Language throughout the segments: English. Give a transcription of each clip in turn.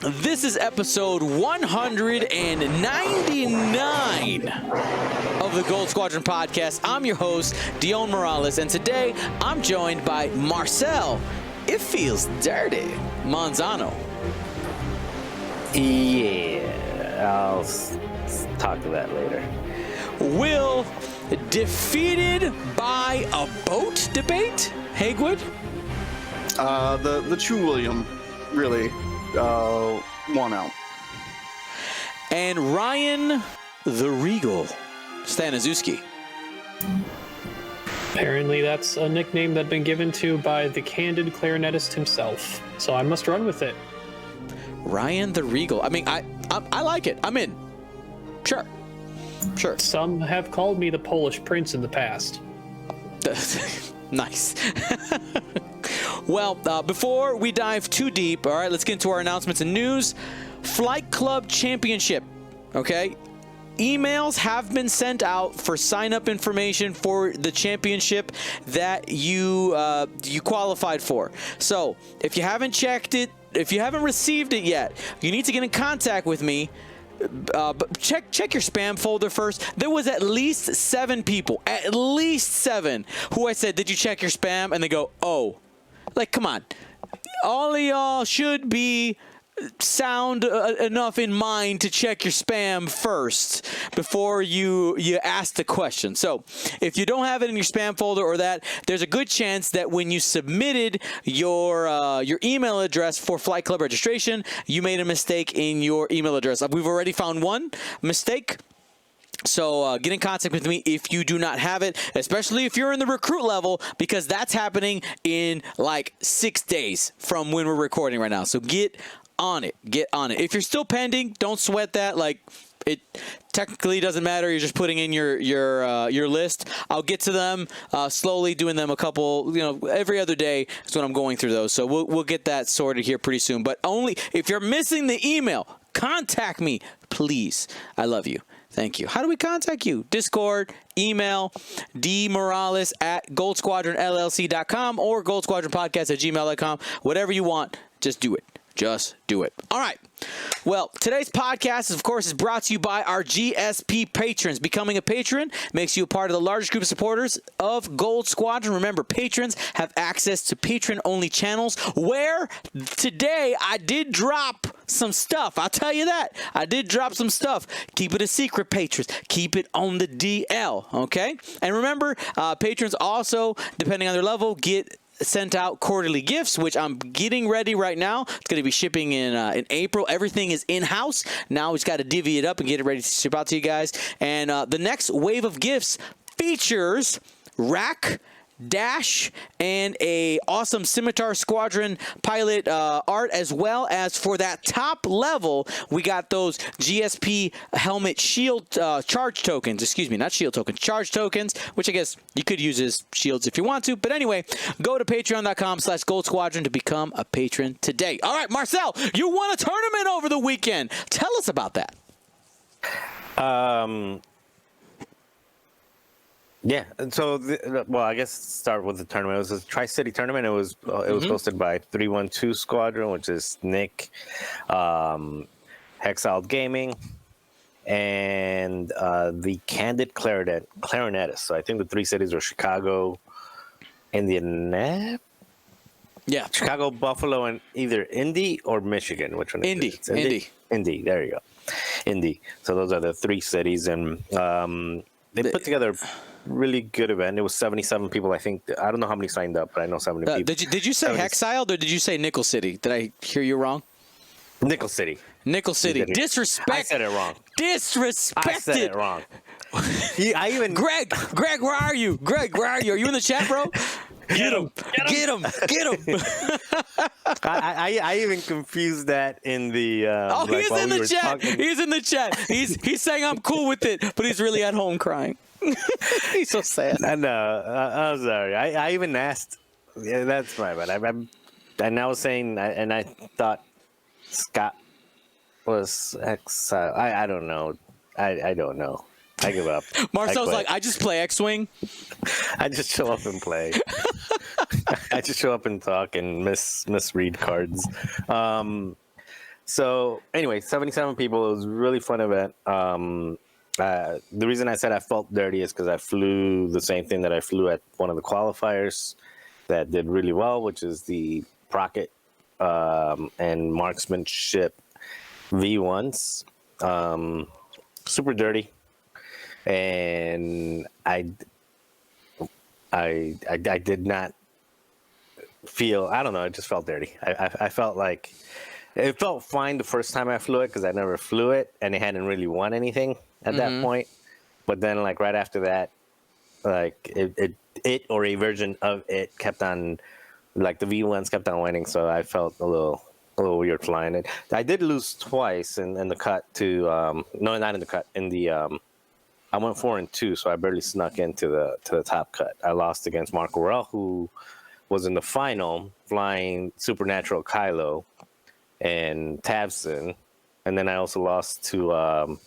This is episode 199 of the Gold Squadron podcast. I'm your host, Dion Morales, and today I'm joined by Marcel. It feels dirty. Manzano. Yeah, I'll talk to that later. Will, defeated by a boat debate? Hagwood? The true William really won out. And Ryan the Regal Staniszewski. Apparently that's a nickname that's been given to by the candid clarinetist himself, so I must run with it. Ryan the Regal. I mean, I like it. I'm in. Sure. Some have called me the Polish Prince in the past. Nice. Well, before we dive too deep, all right, let's get into our announcements and news. Flight Club Championship, okay? Emails have been sent out for sign-up information for the championship that you qualified for. So, if you haven't checked it, if you haven't received it yet, you need to get in contact with me. But check your spam folder first. There was at least 7 people, who I said, "Did you check your spam?" And they go, "Oh." Like, come on. All of y'all should be sound enough in mind to check your spam first before you ask the question. So if you don't have it in your spam folder or that, there's a good chance that when you submitted your email address for Flight Club registration, you made a mistake in your email address. We've already found one mistake. So get in contact with me if you do not have it, especially if you're in the recruit level, because that's happening in like 6 days from when we're recording right now. So get on it. If you're still pending, don't sweat that. Like, it technically doesn't matter. You're just putting in your list. I'll get to them slowly, doing them a couple, every other day is when I'm going through those. So we'll get that sorted here pretty soon. But only if you're missing the email, contact me, please. I love you. Thank you. How do we contact you? Discord, email, dmorales@goldsquadronllc.com or goldsquadronpodcast@gmail.com. Whatever you want, just do it. Just do it. All right. Well, today's podcast, of course, is brought to you by our GSP patrons. Becoming a patron makes you a part of the largest group of supporters of Gold Squadron. Remember, patrons have access to patron-only channels where today I did drop some stuff. I'll tell you that. I did drop some stuff. Keep it a secret, patrons. Keep it on the DL, okay? And remember, patrons also, depending on their level, get sent out quarterly gifts, which I'm getting ready right now. It's going to be shipping in April. Everything is in-house. Now we just got to divvy it up and get it ready to ship out to you guys. And the next wave of gifts features rack, dash, and a awesome Scimitar Squadron pilot art, as well as for that top level, we got those GSP helmet shield charge tokens. Excuse me, not shield tokens, charge tokens, which I guess you could use as shields if you want to. But anyway, go to patreon.com/Gold Squadron to become a patron today. All right, Marcel, you won a tournament over the weekend. Tell us about that. Yeah, so I guess start with the tournament. It was a Tri-City tournament. It was hosted by 312 Squadron, which is Nick, Hexiled Gaming, and the Candid Clarinetist. So I think the 3 cities were Chicago, Indianapolis. Yeah, Chicago, Buffalo, and either Indy or Michigan. Which one? Indy. Indy. There you go. Indy. So those are the 3 cities, and they put together really good event. It was 77 people. I think, I don't know how many signed up, but I know 70 people. Did you say 70. Hexiled or did you say Nickel City? Did I hear you wrong? Nickel City. Disrespect. I said it wrong. Disrespected. I said it wrong. Greg, where are you? Are you in the chat, bro? Get him. I even confused that in the. He's in the chat. He's in the chat. He's saying I'm cool with it, but he's really at home crying. He's so sad. I know. I'm sorry. I even asked. Yeah, that's my bad. And I was saying, and I thought Scott was exiled. I don't know. I don't know. I give up. Marcel's like, I just play X-Wing. I just show up and play. I just show up and talk and misread cards. So anyway, 77 people. It was a really fun event. The reason I said I felt dirty is because I flew the same thing that I flew at one of the qualifiers that did really well, which is the Procket and Marksmanship V1s. Super dirty, and I did not feel. I don't know. It just felt dirty. I felt like it felt fine the first time I flew it because I never flew it, and it hadn't really won anything at that point. But then, like right after that, like it or a version of it kept on, like the V1s kept on winning. So I felt a little weird flying it. I did lose twice in the cut to no, not in the cut, in the I went 4-2, so I barely snuck into the top cut. I lost against Marcel, who was in the final flying Supernatural Kylo and Tavson, and then I also lost to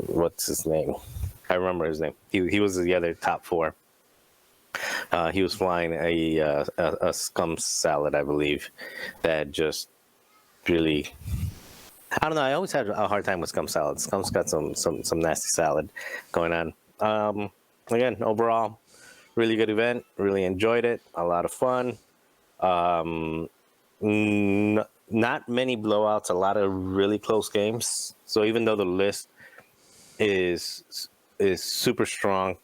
what's his name? I remember his name. He was the other top 4. He was flying a scum salad, I believe, that just really. I don't know. I always had a hard time with scum salad. Scum's got some nasty salad going on. Again, overall, really good event. Really enjoyed it. A lot of fun. Not many blowouts. A lot of really close games. So even though the list is super strong,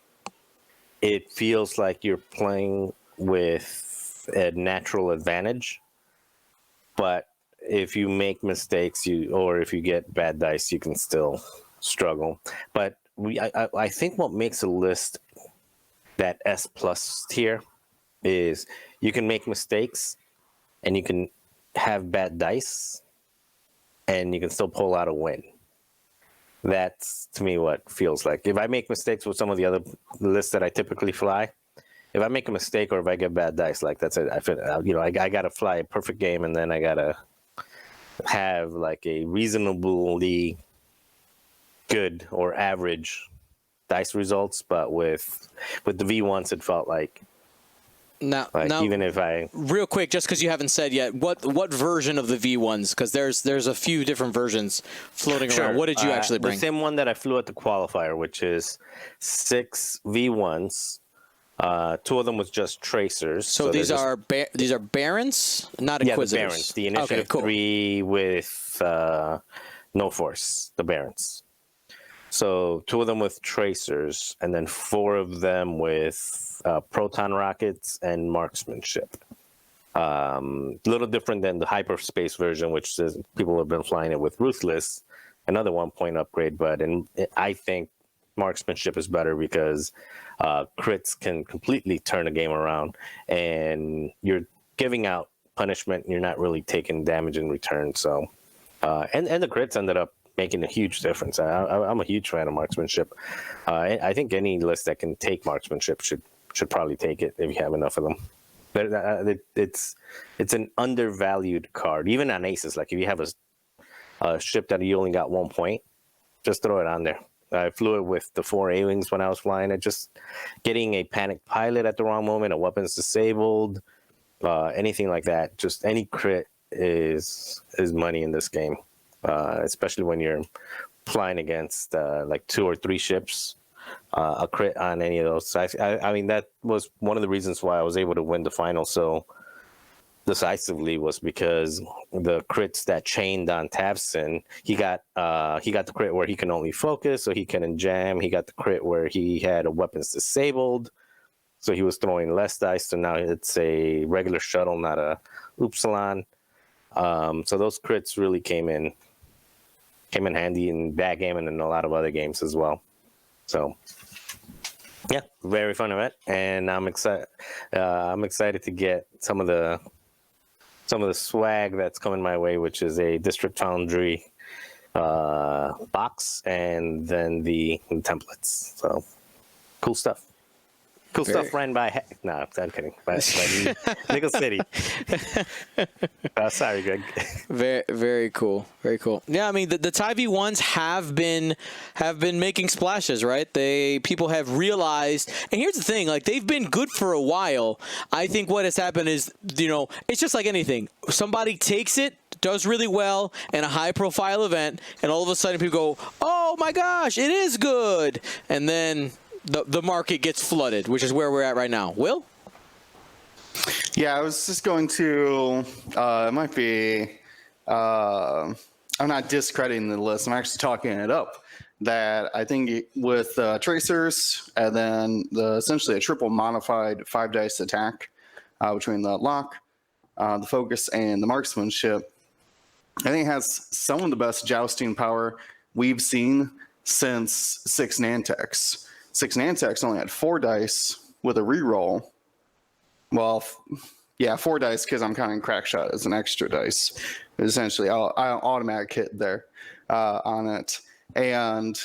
it feels like you're playing with a natural advantage. But if you make mistakes, or if you get bad dice, you can still struggle. But I think what makes a list that S+ tier is you can make mistakes and you can have bad dice and you can still pull out a win. That's, to me, what feels like. If I make mistakes with some of the other lists that I typically fly, if I make a mistake or if I get bad dice, like that's it. I feel, I got to fly a perfect game, and then I got to have like a reasonably good or average dice results. But with the V1s, it felt like now even if I real quick, just because you haven't said yet, what version of the V1s? Because there's a few different versions floating around. What did you actually bring? The same one that I flew at the qualifier, which is 6 V1s. 2 of them was just tracers. So these are Barons, not Inquisitors. The Barons. The Initiative 3 with no force. The Barons. So 2 of them with tracers, and then 4 of them with proton rockets and marksmanship. A little different than the hyperspace version, which says people have been flying it with ruthless, another 1-point upgrade. But I think marksmanship is better because crits can completely turn a game around, and you're giving out punishment. And you're not really taking damage in return. So, and the crits ended up making a huge difference. I'm a huge fan of marksmanship. I think any list that can take marksmanship should probably take it if you have enough of them. It's an undervalued card, even on aces. Like if you have a ship that you only got 1 point, just throw it on there. I flew it with the 4 A-wings when I was flying it. Just getting a panic pilot at the wrong moment, a weapon's disabled, anything like that. Just any crit is money in this game, especially when you're flying against like 2 or 3 ships. A crit on any of those. I mean, that was one of the reasons why I was able to win the final so decisively, was because the crits that chained on Tavson, he got the crit where he can only focus, so he couldn't jam. He got the crit where he had a weapons disabled, so he was throwing less dice. So now it's a regular shuttle, not a Upsilon. So those crits really came in handy in that game and in a lot of other games as well. So yeah, very fun event, and I'm excited. I'm excited to get some of the swag that's coming my way, which is a District Foundry box and then the templates. So cool stuff. Cool stuff ran by... No, I'm kidding. By Nickel City. Sorry, Greg. Very, very cool. Very cool. Yeah, I mean, the TIE V1s have been making splashes, right? People have realized, and here's the thing, like, they've been good for a while. I think what has happened is, it's just like anything. Somebody takes it, does really well in a high-profile event, and all of a sudden people go, oh my gosh, it is good. And then the market gets flooded, which is where we're at right now. Will? Yeah, I was just going to, it might be, I'm not discrediting the list, I'm actually talking it up, that I think with tracers and then essentially a triple modified 5-dice attack between the lock, the focus, and the marksmanship, I think it has some of the best jousting power we've seen since 6 Nantex. 6 Nantex only had 4 dice with a reroll. Well, yeah, 4 dice because I'm counting crack shot as an extra dice. Essentially, I automatic hit there on it, and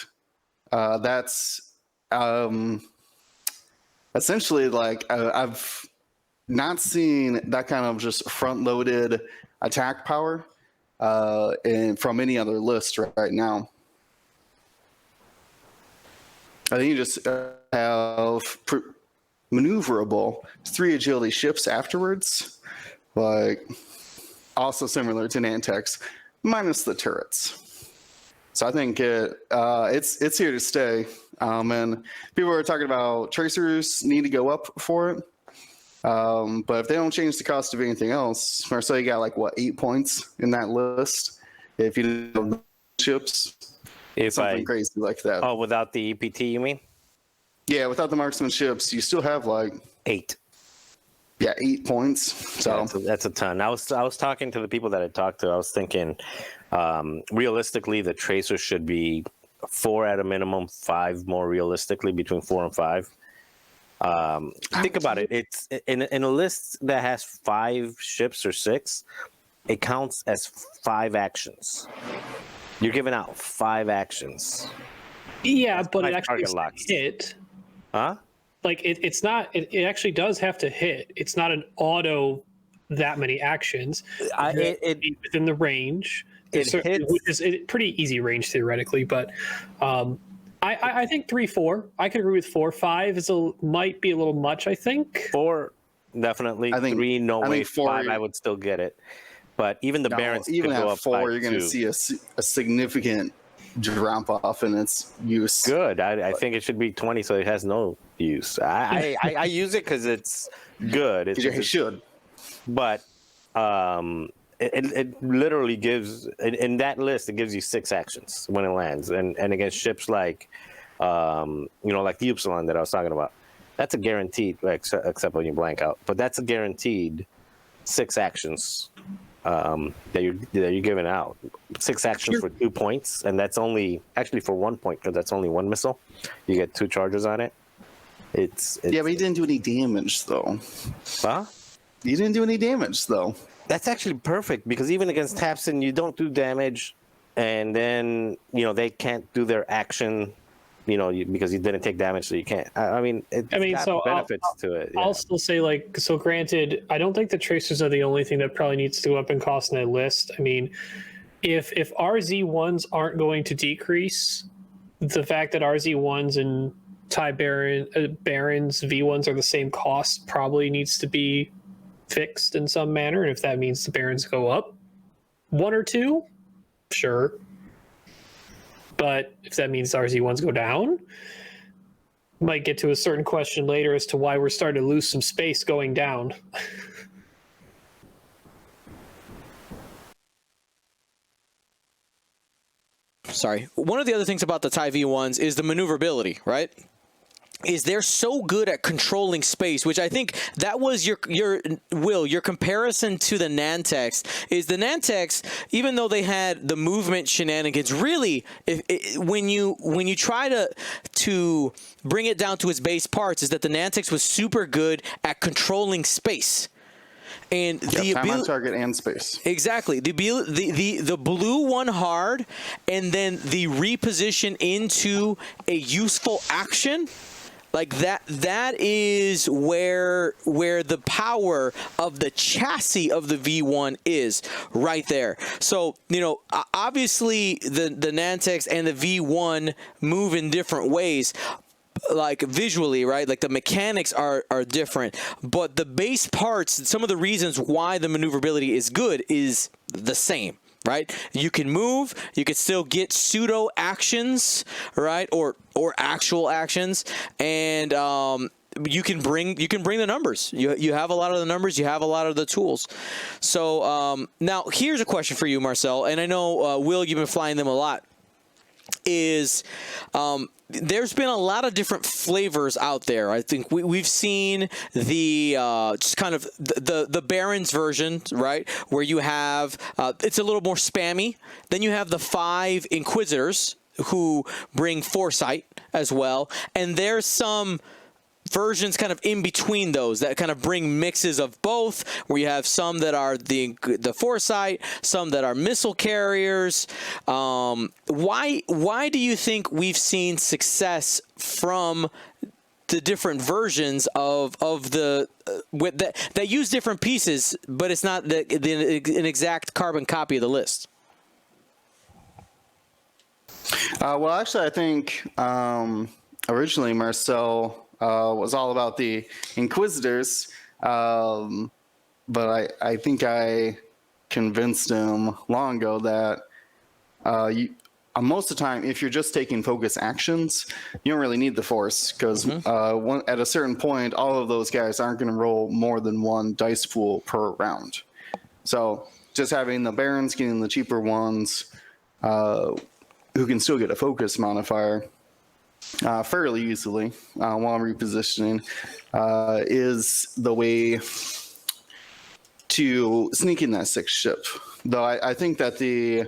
that's essentially like I've not seen that kind of just front-loaded attack power from any other list right now. I think you just have maneuverable 3 agility ships afterwards, like also similar to Nantex, minus the turrets. So I think it's here to stay. And people are talking about tracers need to go up for it. But if they don't change the cost of anything else, Marcel, you got like 8 points in that list if you don't have ships. Something crazy like that. Oh, without the EPT, you mean? Yeah, without the marksmanships, you still have 8. Yeah, 8 points. So that's a ton. I was talking to the people that I talked to. I was thinking, realistically, the tracer should be 4 at a minimum, 5 more realistically, between 4 and 5. Think about it. It's in a list that has 5 ships or 6. It counts as 5 actions. You're giving out 5 actions. Yeah, that's but it actually hit. Huh? Like it's not. It actually does have to hit. It's not an auto that many actions. Within the range. Which is a pretty easy range theoretically, but I think 3, 4. I could agree with 4. 5 might be a little much. I think 4 definitely. I think 3, no way. 5, I would still get it. But even the Barons even could go at up 4, you're going to see a significant drop off in its use. Good. I think it should be 20, so it has no use. I use it because it's good. It should. But it literally gives in that list. It gives you 6 actions when it lands, and against ships like like the Upsilon that I was talking about. That's a guaranteed, except when you blank out. But that's a guaranteed 6 actions. That you're giving out 6 actions for 2 points, and that's only actually for 1 point because that's only 1 missile. You get 2 charges on it. It's yeah, but you didn't do any damage though. Huh? You didn't do any damage though. That's actually perfect because even against Tapson, you don't do damage, and then they can't do their action. Because you didn't take damage, so you can't. I mean, so benefits to it. Yeah. I'll still say, granted, I don't think the tracers are the only thing that probably needs to go up in cost in that list. I mean, if RZ1s aren't going to decrease, the fact that RZ1s and TIE Barons V1s are the same cost probably needs to be fixed in some manner. And if that means the Barons go up 1 or 2, sure. But if that means RZ1s go down, might get to a certain question later as to why we're starting to lose some space going down. Sorry. One of the other things about the TIE V1s is the maneuverability, right? Is they're so good at controlling space, which I think that was your comparison to the Nantex. Is the Nantex, even though they had the movement shenanigans, really, when you try to bring it down to its base parts, is that the Nantex was super good at controlling space. And the time on target and space. Exactly. The blue one hard, and then the reposition into a useful action. Like that is where the power of the chassis of the V1 is right there. So, obviously the Nantex and the V1 move in different ways, like visually, right? Like the mechanics are different, but the base parts, some of the reasons why the maneuverability is good is the same. Right, you can move. You can still get pseudo actions, right, or actual actions, and you can bring the numbers. You have a lot of the numbers. You have a lot of the tools. So now here's a question for you, Marcel, and I know Will, you've been flying them a lot. There's been a lot of different flavors out there. I think we've seen the just kind of the Barons version, right, where you have it's a little more spammy. Then you have the 5 Inquisitors who bring foresight as well, and there's some versions kind of in between those that kind of bring mixes of both, where you have some that are the foresight, some that are missile carriers. Why do you think we've seen success from the different versions of the that use different pieces, but it's not an exact carbon copy of the list? Well, actually, I think originally Marcel was all about the Inquisitors, but I think I convinced him long ago that most of the time, if you're just taking focus actions, you don't really need the Force, because at a certain point, all of those guys aren't going to roll more than 1 dice pool per round. So just having the Barons, getting the cheaper ones, who can still get a focus modifier fairly easily while repositioning, is the way to sneak in that 6th ship. Though I think that the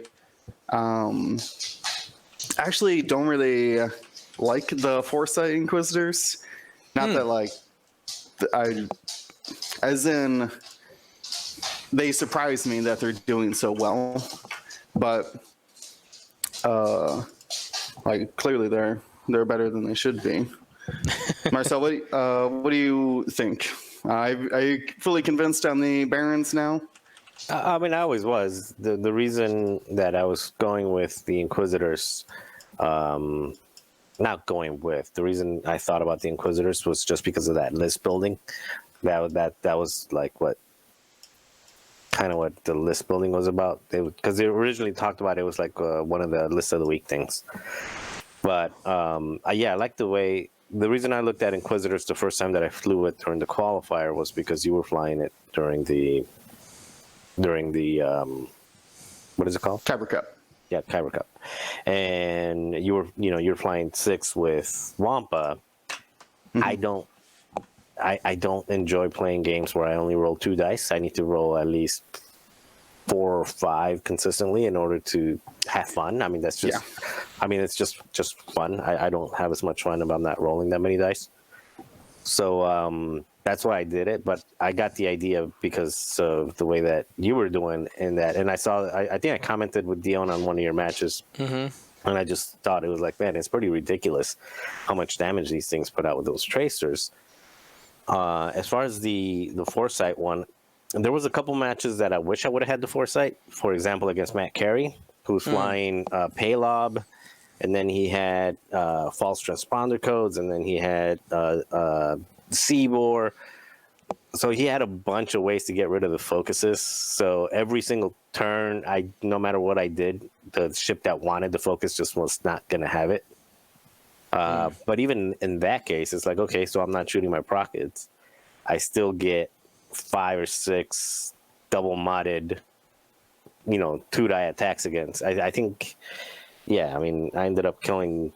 actually don't really like the Foresight Inquisitors. Not that like as in they surprise me that they're doing so well, but like clearly they're better than they should be. Marcel, what do you think? Are you fully convinced on the Barons now? I mean, I always was. The reason that I was going with the Inquisitors, not going with, the reason I thought about the Inquisitors was just because of that list building. That was like what the list building was about. Because they originally talked about it was like one of the list of the week things. But yeah, I like the way. The reason I looked at Inquisitors the first time that I flew it during the qualifier was because you were flying it during the what is it called? Kyber Cup. Yeah, Kyber Cup. And you're flying 6 with Wampa. Mm-hmm. I don't enjoy playing games where I only roll 2 dice. I need to roll at least 4 or 5 consistently in order to have fun. I mean, that's just, I mean, it's just fun. I don't have as much fun if I'm not rolling that many dice. So that's why I did it. But I got the idea because of the way that you were doing in that. And I saw, I think I commented with Dion on one of your matches. Mm-hmm. And I just thought it was like, man, it's pretty ridiculous how much damage these things put out with those tracers. As far as the Foresight one, there was a couple matches that I wish I would have had the Foresight. For example, against Matt Carey, who's flying Paylob, and then he had false transponder codes, and then he had Seabor. So he had a bunch of ways to get rid of the focuses. So every single turn, no matter what I did, the ship that wanted the focus just was not going to have it. But even in that case, it's like, okay, so I'm not shooting my prockets. I still get 5 or 6 double modded, 2-die attacks against. I think, yeah, I mean, I ended up killing.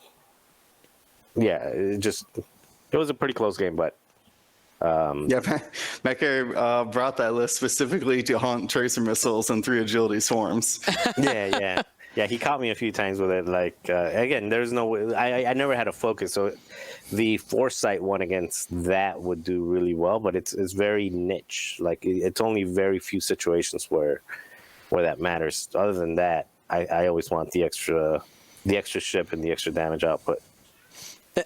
Yeah, it was a pretty close game, but. Yeah, Mecker brought that list specifically to haunt tracer missiles and 3 agility swarms. Yeah. Yeah, he caught me a few times with it. Like, again, there's no way. I never had a focus, so the Foresight one against that would do really well, but it's very niche. Like, it's only very few situations where that matters. Other than that, I always want the extra ship and the extra damage output.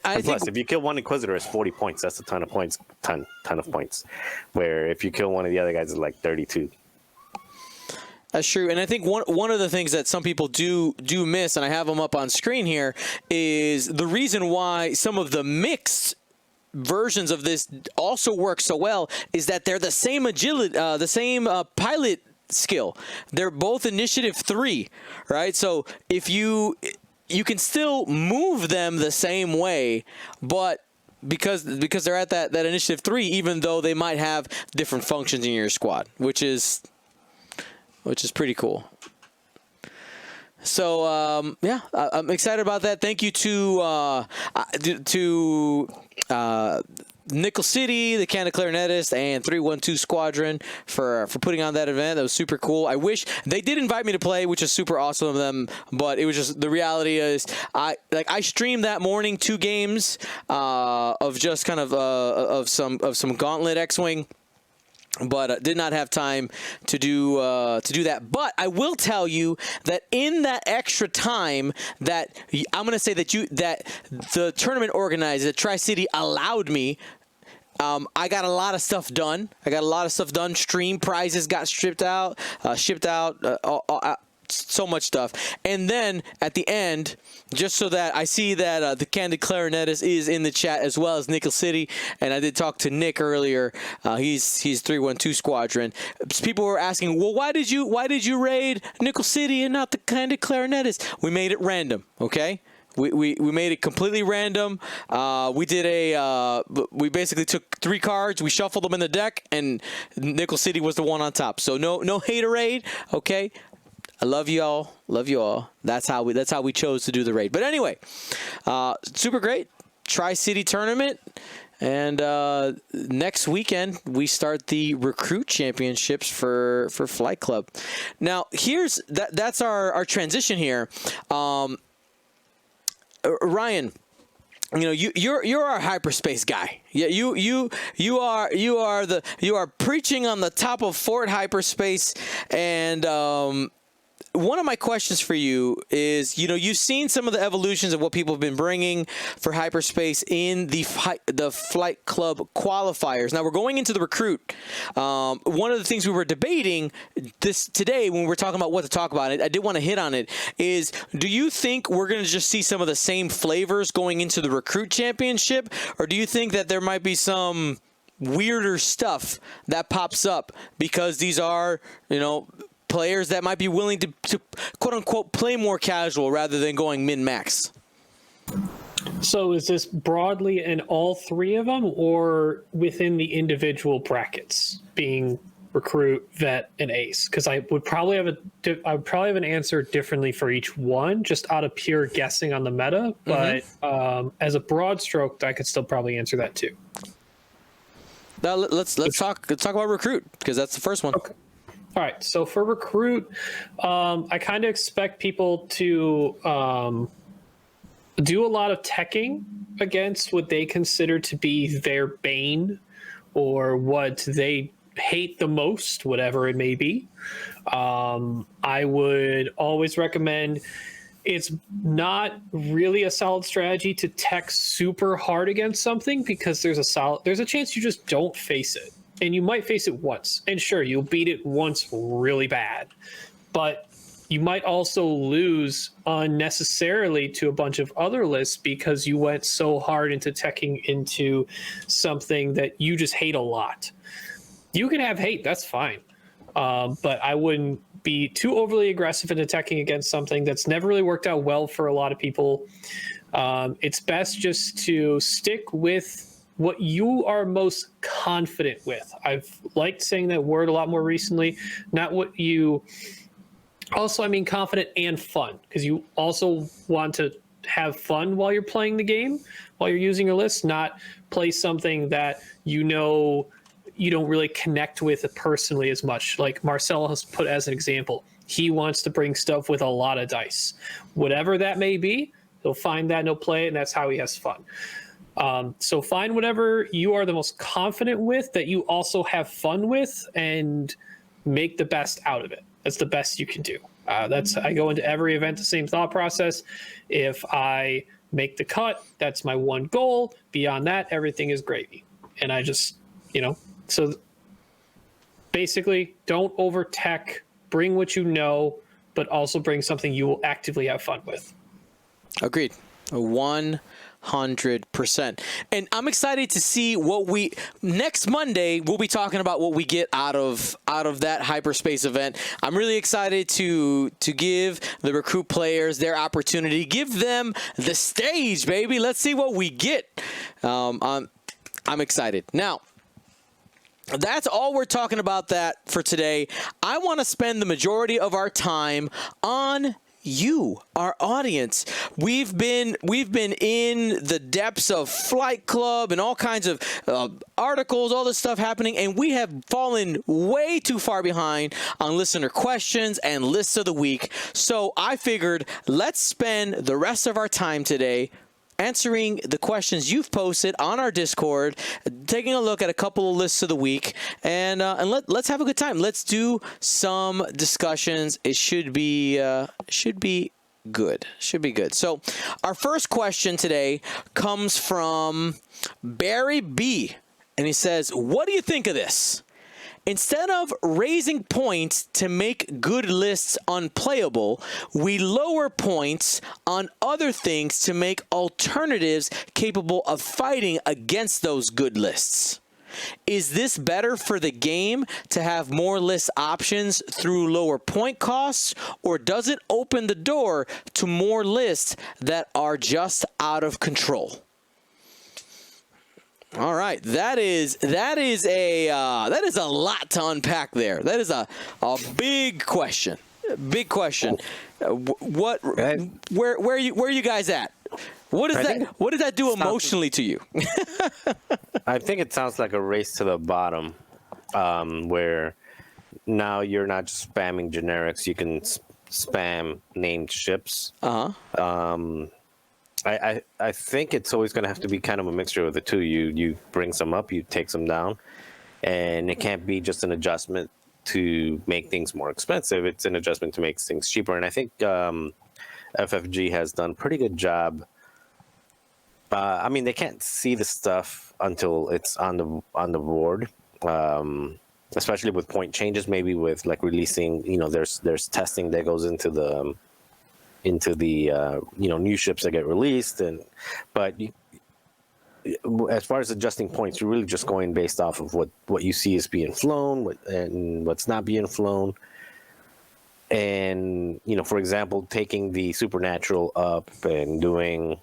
I And plus, think if you kill one Inquisitor, it's 40 points. That's a ton of points. Ton of points. Where if you kill one of the other guys, it's like 32. that's true, and I think one of the things that some people do miss, and I have them up on screen here, is the reason why some of the mixed versions of this also work so well is that they're the same agility, the same pilot skill. They're both initiative 3, right? So if you can still move them the same way, but because they're at that initiative 3, even though they might have different functions in your squad, which is pretty cool. So yeah, I'm excited about that. Thank you to Nickel City, the Canada Clarinetist, and 312 Squadron for putting on that event. That was super cool. I wish they did invite me to play, which is super awesome of them. But it was just, the reality is, I streamed that morning 2 games of just kind of some Gauntlet X-Wing. But did not have time to do that. But I will tell you that in that extra time, that I'm going to say that the tournament organizer, that Tri-City, allowed me. I got a lot of stuff done. Stream prizes got shipped out. So much stuff. And then at the end, just so that I see that the Candid Clarinetist is in the chat, as well as Nickel City, and I did talk to Nick earlier. He's 312 Squadron. People were asking, well, why did you raid Nickel City and not the Candid Clarinetist? We made it random, okay? We made it completely random. We basically took 3 cards, we shuffled them in the deck, and Nickel City was the one on top. So no haterade, okay? I love you all. That's how we chose to do the raid. But anyway, super great Tri-City tournament, and next weekend we start the recruit championships for Flight Club. Now that's our transition here. Ryan, you know, you're our hyperspace guy. Yeah, you are preaching on the top of Fort Hyperspace, and one of my questions for you is, you know, you've seen some of the evolutions of what people have been bringing for hyperspace in the Flight Club qualifiers. Now we're going into the recruit. One of the things we were debating this today when we were talking about what to talk about, I did want to hit on it, is do you think we're going to just see some of the same flavors going into the recruit championship, or do you think that there might be some weirder stuff that pops up because these are, you know, players that might be willing to quote unquote play more casual rather than going min-max? So is this broadly in all 3 of them, or within the individual brackets, being recruit, vet, and ace? Because I would probably have an answer differently for each one, just out of pure guessing on the meta. But as a broad stroke, I could still probably answer that too. Now let's talk about recruit, because that's the first one. Okay. All right, so for recruit, I kind of expect people to do a lot of teching against what they consider to be their bane, or what they hate the most, whatever it may be. I would always recommend, it's not really a solid strategy to tech super hard against something, because there's a chance you just don't face it. And you might face it once, and sure, you'll beat it once really bad, but you might also lose unnecessarily to a bunch of other lists because you went so hard into teching into something that you just hate a lot. You can have hate, that's fine, but I wouldn't be too overly aggressive in attacking against something that's never really worked out well for a lot of people. It's best just to stick with what you are most confident with. I've liked saying that word a lot more recently. Not what you... Also, I mean confident and fun, because you also want to have fun while you're playing the game, while you're using your list, not play something that you know you don't really connect with personally as much. Like Marcel has put as an example, he wants to bring stuff with a lot of dice. Whatever that may be, he'll find that and he'll play it, and that's how he has fun. So find whatever you are the most confident with that you also have fun with, and make the best out of it. That's the best you can do. I go into every event the same thought process. If I make the cut, that's my one goal. Beyond that, everything is gravy. And I just, so basically don't over tech, bring what you know, but also bring something you will actively have fun with. Agreed. 100%. And I'm excited to see what next Monday we'll be talking about what we get out of that hyperspace event. I'm really excited to give the recruit players their opportunity, give them the stage, baby. Let's see what we get. I'm excited. Now, that's all we're talking about that for today. I want to spend the majority of our time on you, our audience. We've been in the depths of Flight Club and all kinds of articles, all this stuff happening, and we have fallen way too far behind on listener questions and lists of the week. So I figured let's spend the rest of our time today answering the questions you've posted on our Discord, taking a look at a couple of lists of the week, and let's have a good time. Let's do some discussions. It should be good. Should be good. So our first question today comes from Barry B, and he says, "What do you think of this? Instead of raising points to make good lists unplayable, we lower points on other things to make alternatives capable of fighting against those good lists. Is this better for the game to have more list options through lower point costs, or does it open the door to more lists that are just out of control?" All right, that is a lot to unpack there. That is a big question. Big question. Where are you guys at? What does that do emotionally to you? I think it sounds like a race to the bottom, where now you're not just spamming generics. You can spam named ships. I think it's always going to have to be kind of a mixture of the two. You bring some up, you take some down, and it can't be just an adjustment to make things more expensive. It's an adjustment to make things cheaper. And I think FFG has done a pretty good job. I mean, they can't see the stuff until it's on the board, especially with point changes. Maybe with like releasing, there's testing that goes into the new ships that get released, but as far as adjusting points, you're really just going based off of what you see is being flown and what's not being flown. And for example, taking the supernatural up and doing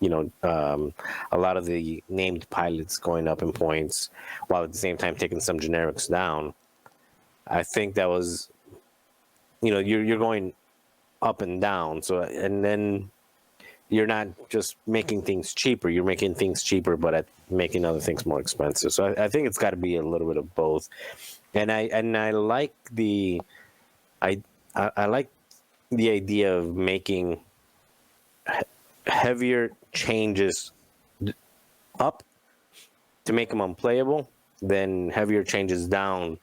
a lot of the named pilots going up in points, while at the same time taking some generics down. I think that was you're going up and down. So, and then you're not just making things cheaper. You're making things cheaper, but making other things more expensive. So I think it's got to be a little bit of both. And I like I like the idea of making heavier changes up to make them unplayable, then heavier changes down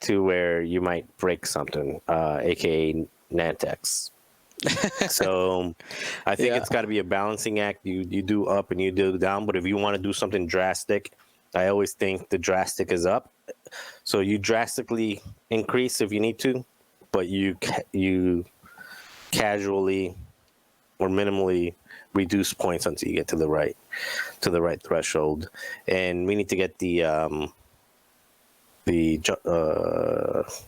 to where you might break something, aka Nantex. So I think it's got to be a balancing act. You do up and you do down, but if you want to do something drastic, I always think the drastic is up. So you drastically increase if you need to, but you casually or minimally reduce points until you get to the right threshold. And we need to get the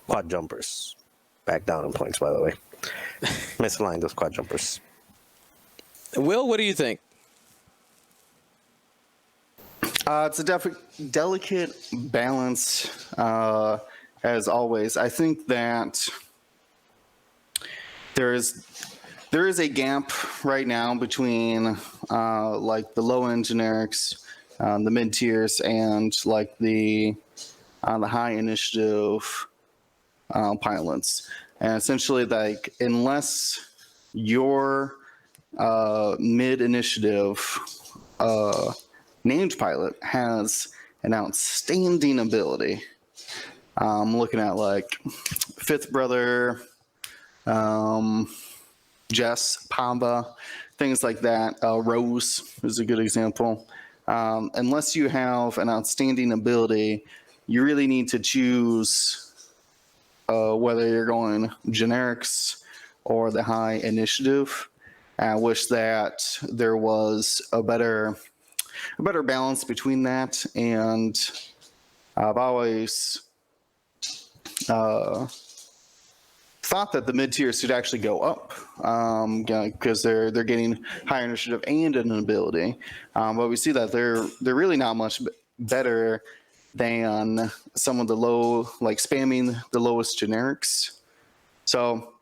quad jumpers back down in points, by the way. Misaligned those quad jumpers. Will, what do you think? It's a delicate balance, as always. I think that there is a gap right now between like the low end generics, the mid tiers, and like the high initiative pilots. And essentially, like, unless your mid initiative named pilot has an outstanding ability, I'm looking at like Fifth Brother, Jess, Pamba, things like that. Rose is a good example. Unless you have an outstanding ability, you really need to choose whether you're going generics or the high initiative. I wish that there was a better balance between that, and I've always thought that the mid tiers should actually go up because they're getting higher initiative and an ability, but we see that they're really not much better than some of the low, like spamming the lowest generics. So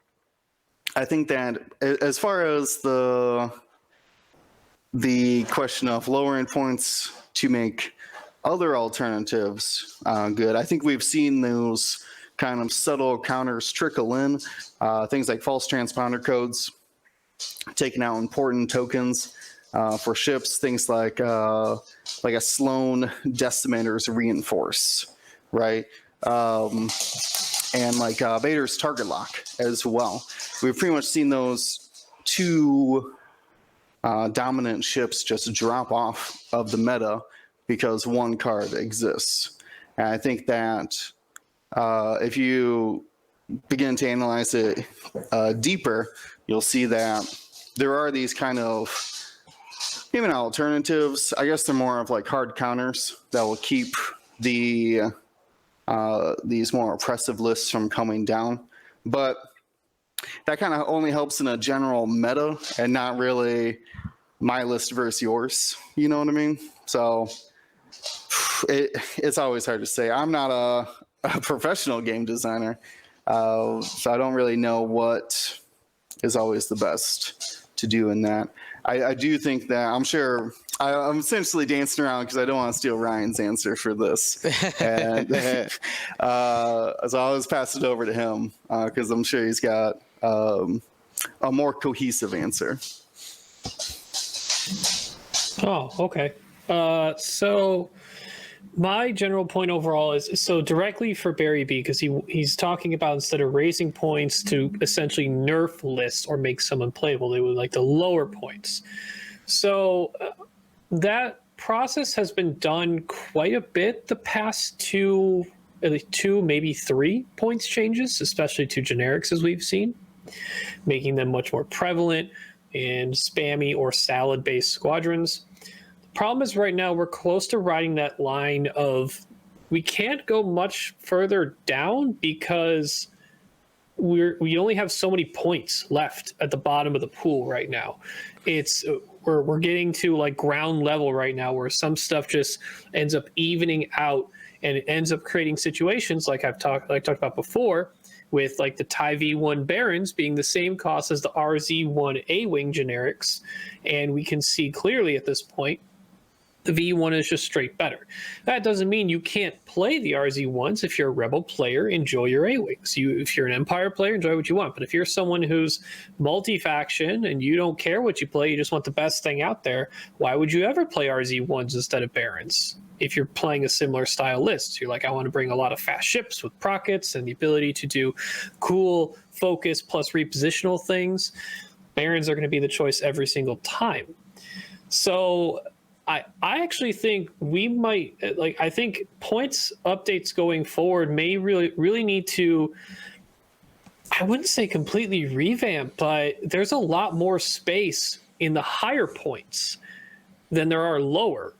I think that as far as the question of lowering points to make other alternatives good, I think we've seen those kind of subtle counters trickle in, things like false transponder codes, taking out important tokens for ships, things like a Sloan Decimator's Reinforce, right? And like Vader's Target Lock as well. We've pretty much seen those two dominant ships just drop off of the meta because one card exists. And I think that if you begin to analyze it deeper, you'll see that there are these kind of even alternatives. I guess they're more of like hard counters that will keep these more oppressive lists from coming down. But that kind of only helps in a general meta and not really my list versus yours. You know what I mean? So it's always hard to say. I'm not a professional game designer, so I don't really know what is always the best to do in that. I do think that I'm essentially dancing around because I don't want to steal Ryan's answer for this, and so I'll always pass it over to him because I'm sure he's got a more cohesive answer. Oh, okay. So my general point overall is, so directly for Barry B, because he's talking about instead of raising points to essentially nerf lists or make someone playable, they would like to lower points. So that process has been done quite a bit the past at least two, maybe 3 points changes, especially to generics as we've seen, making them much more prevalent in spammy or salad-based squadrons. Problem is right now we're close to riding that line of we can't go much further down because we only have so many points left at the bottom of the pool right now. We're getting to like ground level right now where some stuff just ends up evening out and it ends up creating situations like I've talked about before, with like the TIE V1 Barons being the same cost as the RZ1 A-Wing generics, and we can see clearly at this point the V1 is just straight better. That doesn't mean you can't play the RZ1s. If you're a Rebel player, enjoy your A-Wings. If you're an Empire player, enjoy what you want. But if you're someone who's multi-faction and you don't care what you play, you just want the best thing out there, why would you ever play RZ1s instead of Barons? If you're playing a similar style list, you're like, I want to bring a lot of fast ships with prockets and the ability to do cool focus plus repositional things, Barons are going to be the choice every single time. So I actually think we might, I think points updates going forward may really need to, I wouldn't say completely revamp, but there's a lot more space in the higher points than there are lower.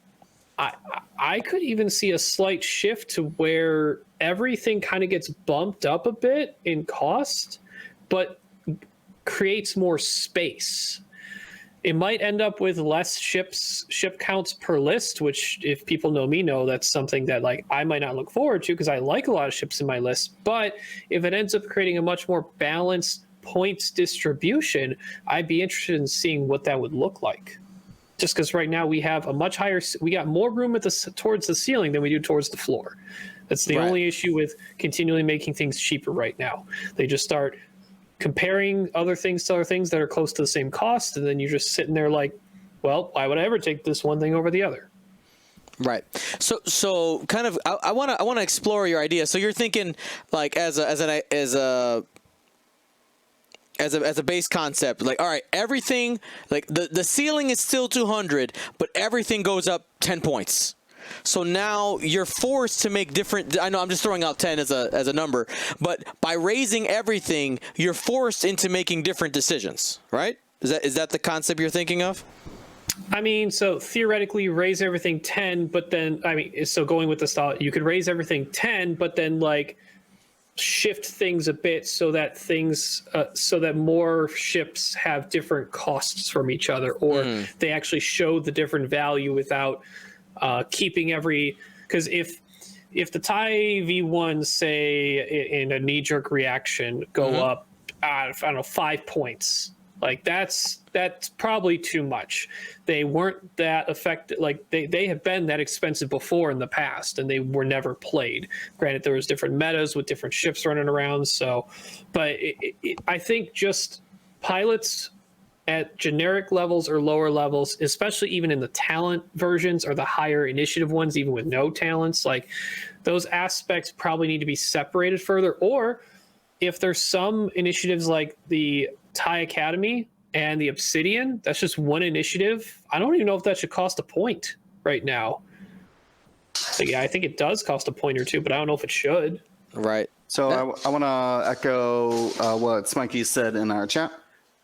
I could even see a slight shift to where everything kind of gets bumped up a bit in cost, but creates more space. It might end up with less ship counts per list, which if people know me know that's something that like I might not look forward to because I like a lot of ships in my list. But if it ends up creating a much more balanced points distribution, I'd be interested in seeing what that would look like. Just because right now we have we got more room towards the ceiling than we do towards the floor. That's the only issue with continually making things cheaper right now. They just start comparing other things to other things that are close to the same cost, and then you're just sitting there like, well, why would I ever take this one thing over the other? Right. So kind of, I want to explore your idea. So you're thinking like as a as a base concept, like, all right, everything, like the ceiling is still 200, but everything goes up 10 points. So now you're forced to make different. I know I'm just throwing out 10 as a number, but by raising everything, you're forced into making different decisions, right? Is that the concept you're thinking of? I mean, so theoretically, you raise everything 10, but then, I mean, so going with the style, you could raise everything 10, but then like shift things a bit so that so that more ships have different costs from each other, or they actually show the different value without keeping every, because if the TIE V1s, say in a knee-jerk reaction, go up, I don't know, 5 points, like that's probably too much. They weren't that effective. Like they have been that expensive before in the past, and they were never played. Granted, there was different metas with different ships running around. So, but I think just pilots at generic levels or lower levels, especially even in the talent versions or the higher initiative ones, even with no talents, like those aspects probably need to be separated further. Or if there's some initiatives like the TIE Academy and the Obsidian, that's just one initiative. I don't even know if that should cost a point right now. But yeah, I think it does cost a point or two, but I don't know if it should. Right. So I want to echo what Smikey said in our chat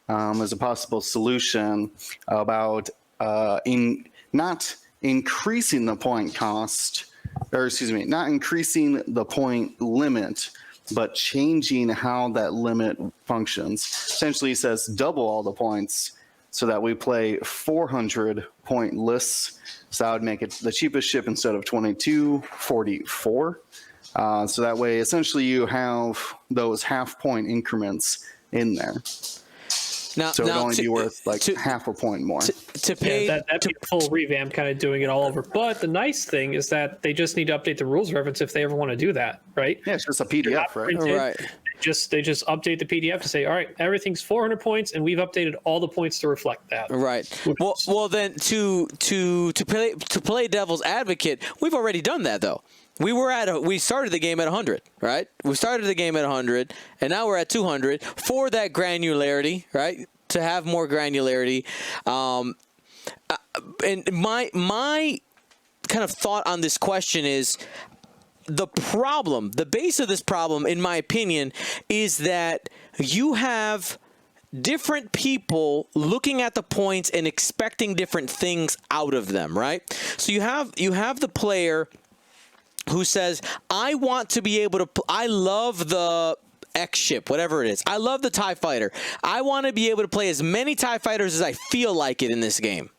as a possible solution about not increasing the point cost, or excuse me, not increasing the point limit, but changing how that limit functions. Essentially, he says double all the points so that we play 400 point lists. So that would make it the cheapest ship instead of 2244. So that way, essentially, you have those half point increments in there. So it'd only be worth like half a point more. To pay that'd be a full revamp, kind of doing it all over. But the nice thing is that they just need to update the rules reference if they ever want to do that, right? Yeah, it's just a PDF, right? Right. They just update the PDF to say, all right, everything's 400 points, and we've updated all the points to reflect that. Right. Well, then to play devil's advocate, we've already done that though. We started the game at 100, right? We started the game at 100, and now we're at 200 for that granularity, right? To have more granularity. And my kind of thought on this question is the base of this problem, in my opinion, is that you have different people looking at the points and expecting different things out of them, right? So you have the player who says, I want to be able to, I love the X ship, whatever it is. I love the TIE fighter. I want to be able to play as many TIE fighters as I feel like it in this game.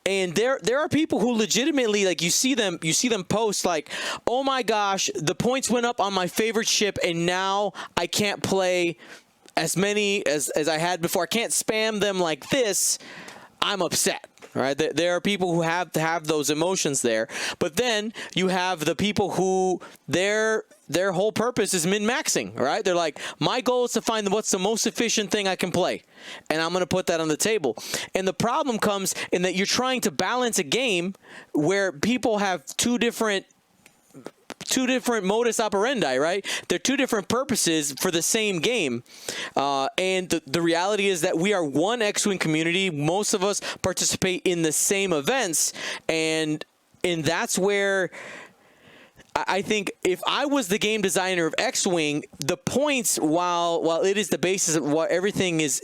And there are people who legitimately, like, you see them post like, oh my gosh, the points went up on my favorite ship and now I can't play as many as I had before. I can't spam them like this. I'm upset. Right? There are people who have to have those emotions there, but then you have the people who their whole purpose is min-maxing. Right? They're like, my goal is to find what's the most efficient thing I can play, and I'm going to put that on the table. And the problem comes in that you're trying to balance a game where people have two different modus operandi, right? They're two different purposes for the same game. And the reality is that we are one X-Wing community. Most of us participate in the same events. And that's where I think if I was the game designer of X-Wing, the points, while it is the basis of what everything is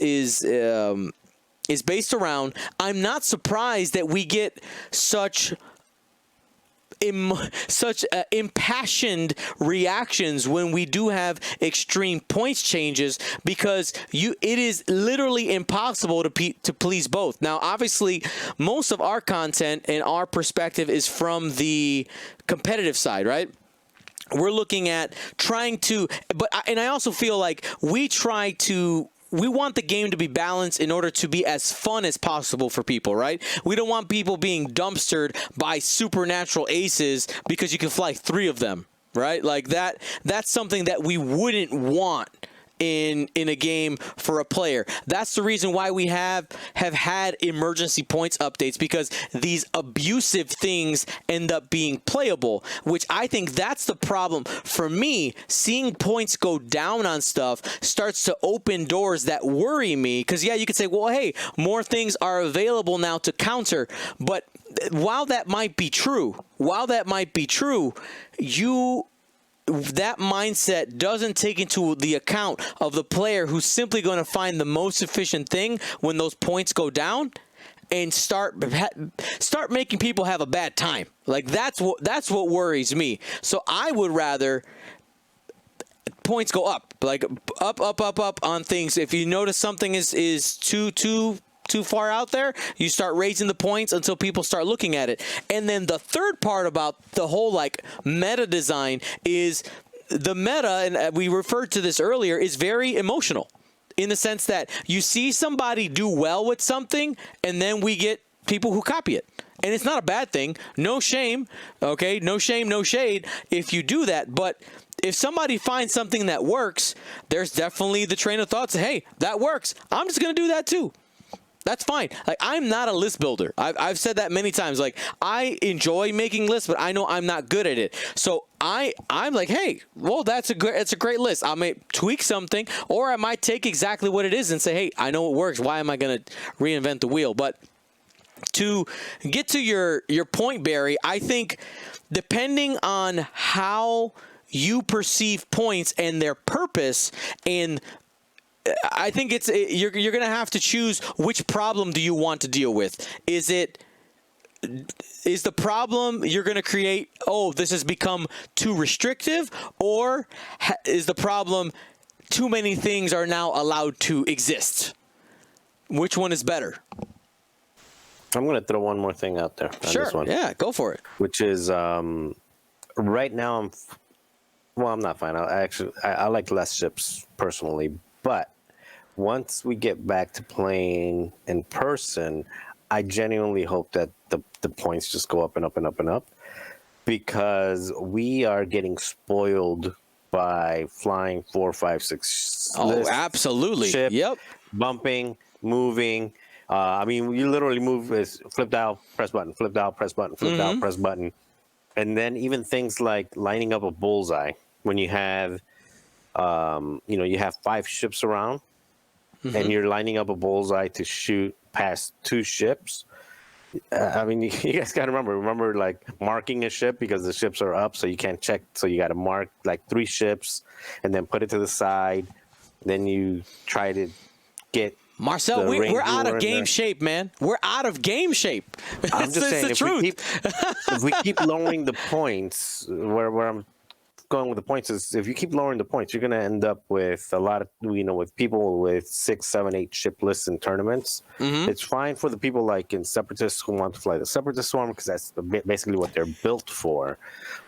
based around, I'm not surprised that we get such impassioned reactions when we do have extreme points changes, because it is literally impossible to please both. Now, obviously, most of our content and our perspective is from the competitive side, right? We're looking at trying to, and I also feel like we want the game to be balanced in order to be as fun as possible for people, right? We don't want people being dumpstered by supernatural aces because you can fly 3 of them, right? Like that's something that we wouldn't want in a game for a player. That's the reason why we have had emergency points updates, because these abusive things end up being playable, which I think that's the problem for me. Seeing points go down on stuff starts to open doors that worry me, because yeah, you could say, well, hey, more things are available now to counter, but while that might be true, that mindset doesn't take into the account of the player who's simply going to find the most efficient thing when those points go down and start making people have a bad time. Like that's what worries me. So I would rather points go up, like up on things. If you notice something is too far out there, you start raising the points until people start looking at it. And then the third part about the whole like meta design is the meta, and we referred to this earlier, is very emotional in the sense that you see somebody do well with something and then we get people who copy it. And it's not a bad thing. No shame, okay? No shame, no shade if you do that. But if somebody finds something that works, there's definitely the train of thought, hey, that works. I'm just going to do that too. That's fine. Like, I'm not a list builder. I've said that many times. Like, I enjoy making lists, but I know I'm not good at it. So I'm like, hey, well, it's a great list. I may tweak something, or I might take exactly what it is and say, hey, I know it works. Why am I going to reinvent the wheel? But to get to your point, Barry, I think depending on how you perceive points and their purpose, and I think you're going to have to choose which problem do you want to deal with. Is the problem you're going to create, oh, this has become too restrictive, or is the problem too many things are now allowed to exist? Which one is better? I'm going to throw one more thing out there on Sure. this one. Yeah, go for it. Which is right now I'm not fine. I like less ships personally, but once we get back to playing in person, I genuinely hope that the points just go up and up and up and up, because we are getting spoiled by flying 4, 5, 6. Oh, absolutely. Ship, Yep. bumping, moving. I mean, you literally move is flip dial, press button, flip dial, press button, flip dial, press button. And then even things like lining up a bullseye when you have, you have 5 ships around, and you're lining up a bullseye to shoot past 2 ships. I mean, you guys got to remember like marking a ship, because the ships are up, so you can't check. So you got to mark like 3 ships and then put it to the side. Then you try to get Marcel, we're out of game shape, man. We're out of game shape. I'm just saying, the truth. if we keep lowering the points, where I'm going with the points is, if you keep lowering the points, you're going to end up with a lot of, with people with 6, 7, 8 ship lists in tournaments. It's fine for the people like in Separatists who want to fly the Separatist Swarm, because that's basically what they're built for.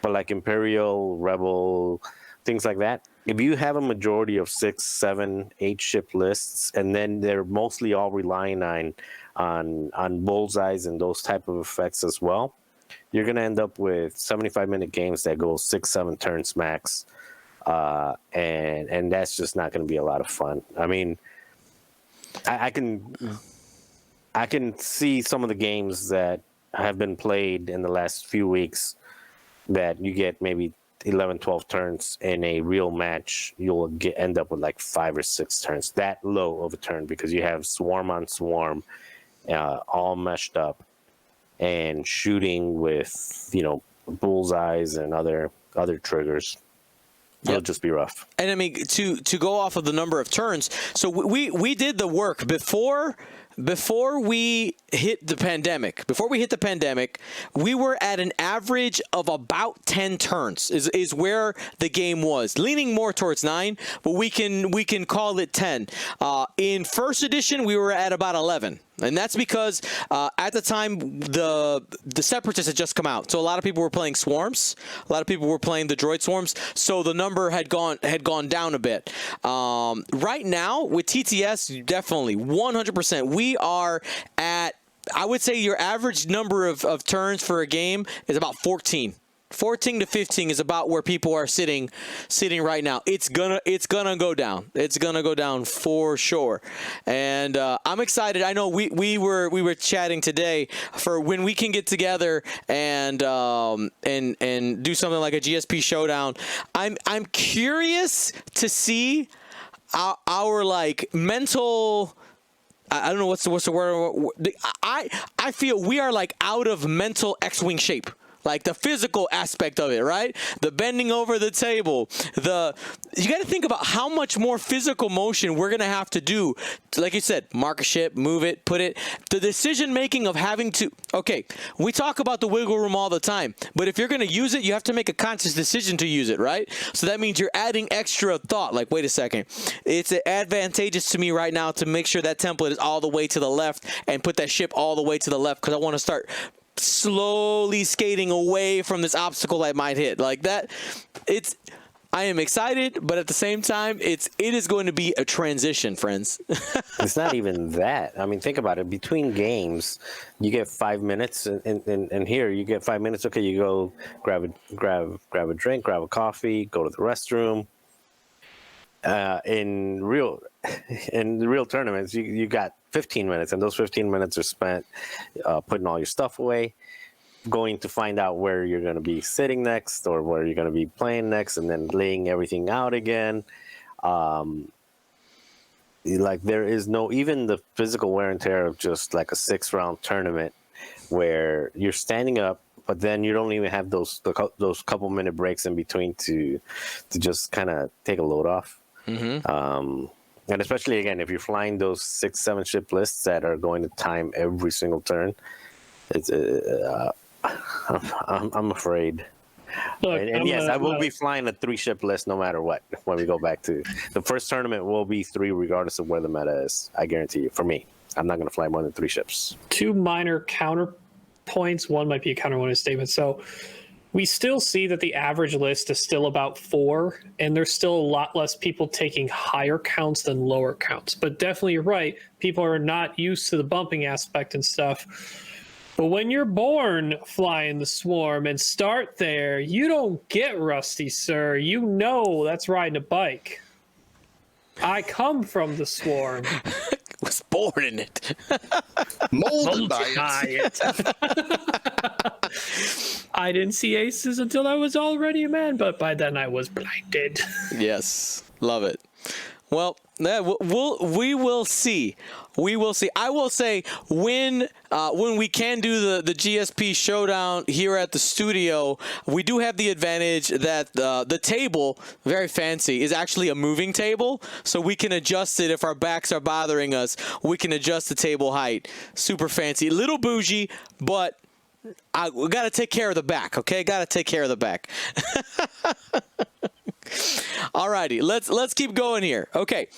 But like Imperial, Rebel, things like that, if you have a majority of 6, 7, 8 ship lists, and then they're mostly all relying on bullseyes and those type of effects as well, you're going to end up with 75-minute games that go 6, 7 turns max, and that's just not going to be a lot of fun. I mean, I can see some of the games that have been played in the last few weeks that you get maybe 11, 12 turns in a real match. You'll end up with like 5 or 6 turns, that low of a turn, because you have swarm on swarm, all meshed up, and shooting with bullseyes and other triggers. It'll just be rough. And I mean, to go off of the number of turns, so we did the work before we hit the pandemic. Before we hit the pandemic, we were at an average of about 10 turns is where the game was, leaning more towards 9, but we can call it 10. In first edition, we were at about 11. And that's because at the time the Separatists had just come out, so a lot of people were playing swarms. A lot of people were playing the droid swarms, so the number had gone down a bit. Right now with TTS, definitely 100%. We are at, I would say, your average number of turns for a game is about 14. 14 to 15 is about where people are sitting right now. It's gonna go down. It's gonna go down for sure. And I'm excited. I know we were chatting today for when we can get together and do something like a GSP showdown. I'm curious to see our like mental. I don't know what's the word. I feel we are like out of mental X-wing shape. Like the physical aspect of it, right? The bending over the table. You got to think about how much more physical motion we're going to have to do. Like you said, mark a ship, move it, put it. The decision making of having to, okay, we talk about the wiggle room all the time, but if you're going to use it, you have to make a conscious decision to use it, right? So that means you're adding extra thought. Like, wait a second. It's advantageous to me right now to make sure that template is all the way to the left and put that ship all the way to the left because I want to start slowly skating away from this obstacle I might hit. Like that, I am excited, but at the same time, it is going to be a transition, friends. It's not even that. I mean, think about it. Between games, you get 5 minutes, and here you get 5 minutes. Okay, you go grab a drink, grab a coffee, go to the restroom. In real tournaments, you got 15 minutes, and those 15 minutes are spent putting all your stuff away, going to find out where you're going to be sitting next or where you're going to be playing next, and then laying everything out again. Like there is no even the physical wear and tear of just like a 6-round tournament where you're standing up, but then you don't even have those couple minute breaks in between to just kind of take a load off. Mm-hmm. And especially again, if you're flying those 6-7 ship lists that are going to time every single turn, it's I'm afraid. Look, and yes, I will be flying a 3-ship list no matter what. When we go back to the first tournament, will be 3 regardless of where the meta is. I guarantee you. For me, I'm not going to fly more than 3 ships. 2 minor counterpoints. One might be a counter, one is a statement. So we still see that the average list is still about 4, and there's still a lot less people taking higher counts than lower counts. But definitely you're right. People are not used to the bumping aspect and stuff. But when you're born flying the swarm and start there, you don't get rusty, sir. You know that's riding a bike. I come from the swarm. Was born in it. Molded by it. I didn't see aces until I was already a man, but by then I was blinded. Yes, love it. Well, we will see. We will see. I will say when we can do the GSP showdown here at the studio, we do have the advantage that the table, very fancy, is actually a moving table, so we can adjust it if our backs are bothering us. We can adjust the table height. Super fancy, little bougie, but we got to take care of the back. Okay, got to take care of the back. Alrighty, let's keep going here. Okay,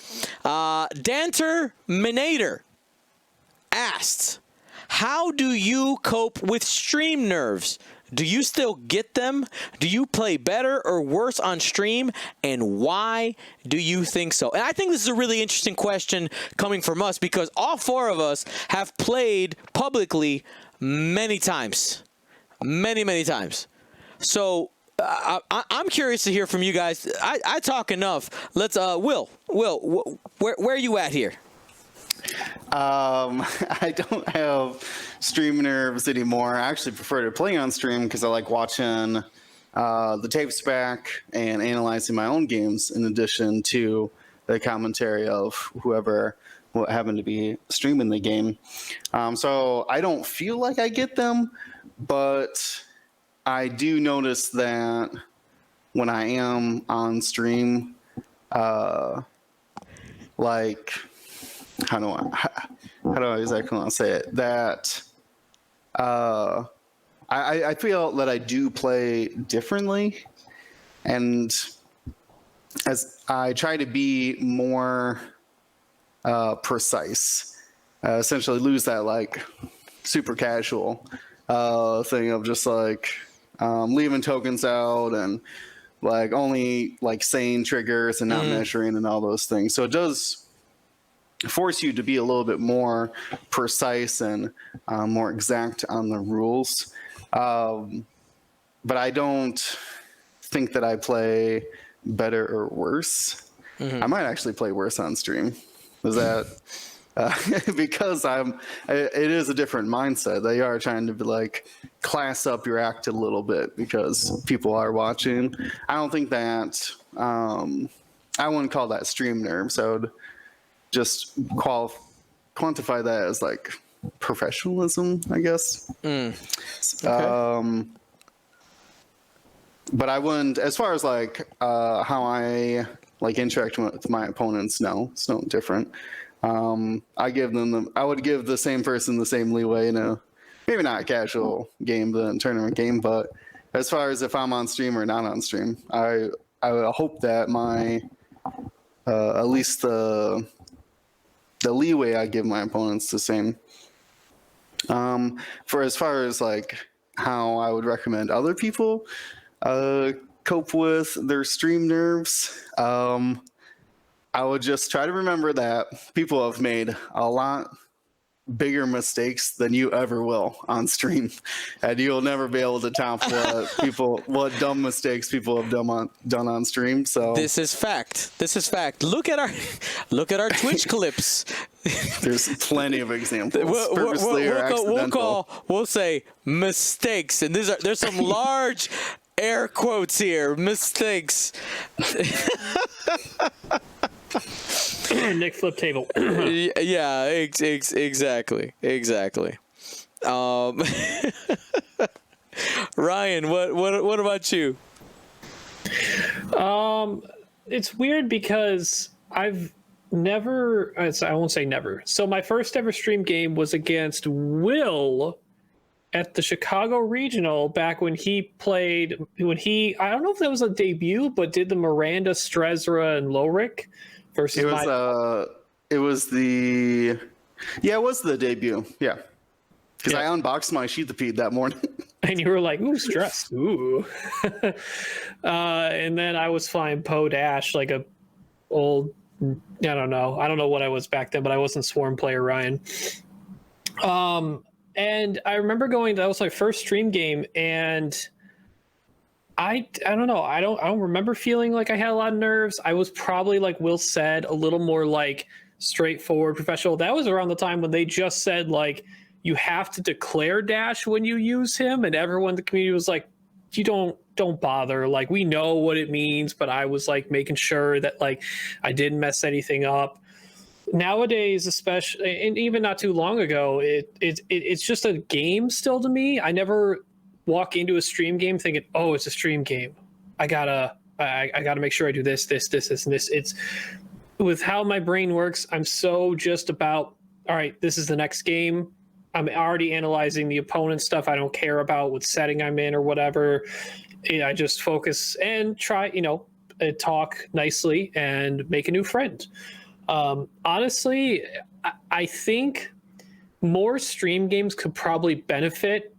Danter Minator asked, how do you cope with stream nerves? Do you still get them? Do you play better or worse on stream? And why do you think so? And I think this is a really interesting question coming from us because all 4 of us have played publicly many times. Many times. So I'm curious to hear from you guys. I talk enough. Let's Will, where are you at here? I don't have stream nerves anymore. I actually prefer to play on stream because I like watching the tapes back and analyzing my own games in addition to the commentary of whoever happened to be streaming the game. So I don't feel like I get them, but I do notice that when I am on stream, like, how do I exactly want to say it? That I feel that I do play differently, and as I try to be more precise, essentially lose that like super casual thing of just like leaving tokens out and like only like saying triggers and not measuring and all those things. So it does force you to be a little bit more precise and more exact on the rules. but I don't think that I play better or worse. I might actually play worse on stream. Is that because it is a different mindset. They are trying to be like class up your act a little bit because people are watching. I don't think that I wouldn't call that stream nerves. I would just quantify that as like professionalism, I guess. Okay. But I wouldn't, as far as like how I like interact with my opponents, no, it's no different. I would give the same person the same leeway in a maybe not a casual game, but a tournament game. But as far as if I'm on stream or not on stream, I hope that my at least the leeway I give my opponents the same. For as far as like how I would recommend other people cope with their stream nerves, I would just try to remember that people have made a lot bigger mistakes than you ever will on stream, and you'll never be able to top what dumb mistakes people have done on stream. So this is fact. Look at our Twitch clips. There's plenty of examples, purposely or accidental. We'll say mistakes, and there's some large air quotes here. Mistakes. Nick flip table. Yeah, exactly. Ryan, what about you? It's weird because I've never, I won't say never. So my first ever stream game was against Will at the Chicago Regional back when he played, I don't know if that was a debut, but did the Miranda, Strezra, and Lowrick versus it was the debut. Yeah. Because I unboxed my Sheathipede that morning. And you were like, ooh, stress. Ooh. And then I was flying Poe Dash like a old, I don't know what I was back then, but I wasn't Swarm player Ryan. And I remember that was my first stream game, and I don't know. I don't remember feeling like I had a lot of nerves. I was probably, like Will said, a little more like straightforward professional. That was around the time when they just said like you have to declare dash when you use him, and everyone in the community was like, you don't bother. Like, we know what it means, but I was like making sure that like I didn't mess anything up. Nowadays, especially, and even not too long ago, it's just a game still to me. I never walk into a stream game thinking, oh, it's a stream game. I gotta make sure I do this, and this. It's with how my brain works. I'm so just about, all right, this is the next game. I'm already analyzing the opponent stuff. I don't care about what setting I'm in or whatever. I just focus and try, talk nicely and make a new friend. Honestly, I think more stream games could probably benefit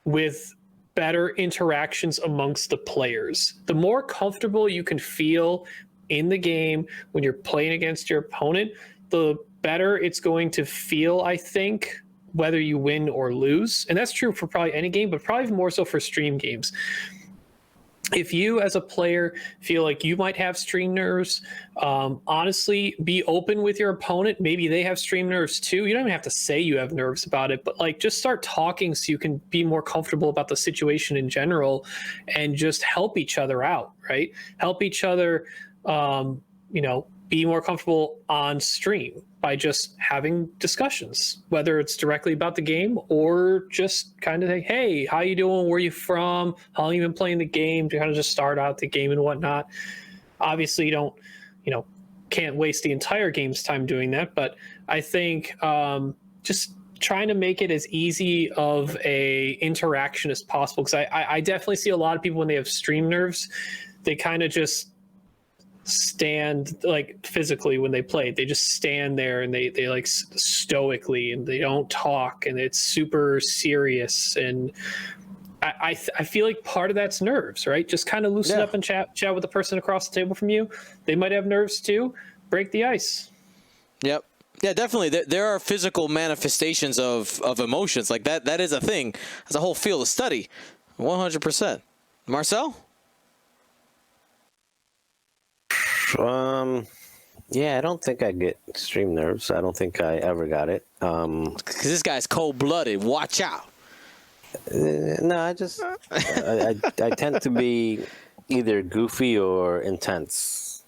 with better interactions amongst the players. The more comfortable you can feel in the game when you're playing against your opponent, the better it's going to feel, I think, whether you win or lose. And that's true for probably any game, but probably more so for stream games. If you as a player feel like you might have stream nerves, honestly, be open with your opponent. Maybe they have stream nerves too. You don't even have to say you have nerves about it, but like just start talking so you can be more comfortable about the situation in general and just help each other out, right? Help each other, be more comfortable on stream by just having discussions, whether it's directly about the game or just kind of like, hey, how you doing? Where you from? How long you been playing the game? To kind of just start out the game and whatnot. Obviously, you can't waste the entire game's time doing that, but I think just trying to make it as easy of a interaction as possible, because I definitely see a lot of people when they have stream nerves, they kind of just stand, like physically when they play, they just stand there and they like stoically, and they don't talk, and it's super serious. And I feel like part of that's nerves, right? Just kind of loosen up and chat with the person across the table from you. They might have nerves too. Break the ice. Yep. Yeah, definitely. There are physical manifestations of emotions like that. That is a thing. It's a whole field of study. 100%. Marcel? Yeah, I don't think I get extreme nerves. I don't think I ever got it. Because this guy's cold-blooded. Watch out. No, I tend to be either goofy or intense,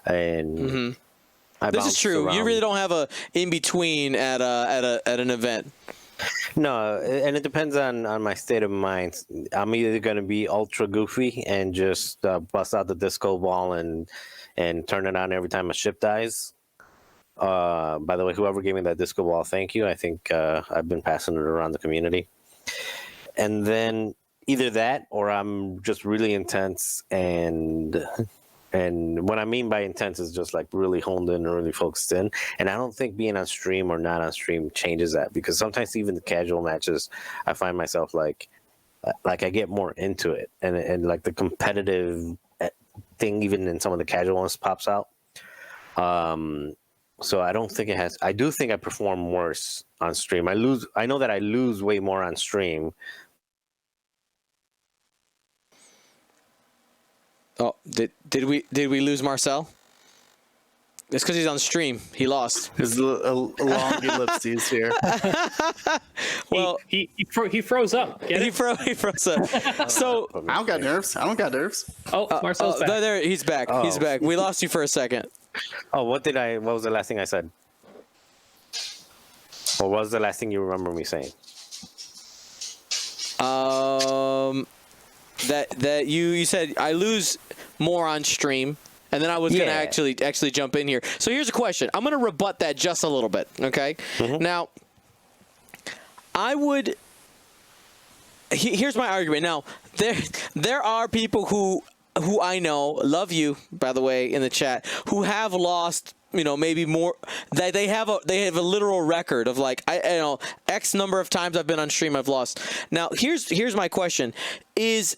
and I This is bounce true. You around. really don't have a in-between at an event. No, and it depends on my state of mind. I'm either going to be ultra goofy and just bust out the disco ball and turn it on every time a ship dies. By the way, whoever gave me that disco ball, thank you. I think I've been passing it around the community. And then either that or I'm just really intense, and what I mean by intense is just like really honed in and really focused in. And I don't think being on stream or not on stream changes that, because sometimes even the casual matches, I find myself like I get more into it, and like the competitive thing even in some of the casual ones pops out. So I don't think it has. I do think I perform worse on stream. I know that I lose way more on stream. Oh, did we lose Marcel? It's because he's on stream. He lost. There's a long ellipses here. Well, he froze up. Get he it? froze up. So, I don't got nerves. I don't got nerves. Oh, Marcel's back. there, he's back. He's back. We lost you for a second. Oh, what was the last thing I said? Or what was the last thing you remember me saying? That you said I lose more on stream, and then I was gonna actually jump in here. So here's a question. I'm gonna rebut that just a little bit. Okay. Now, I would. Here's my argument. Now, there are people who I know, love you, by the way, in the chat, who have lost, maybe more. They have a literal record of like, X number of times I've been on stream, I've lost. Now, here's my question: is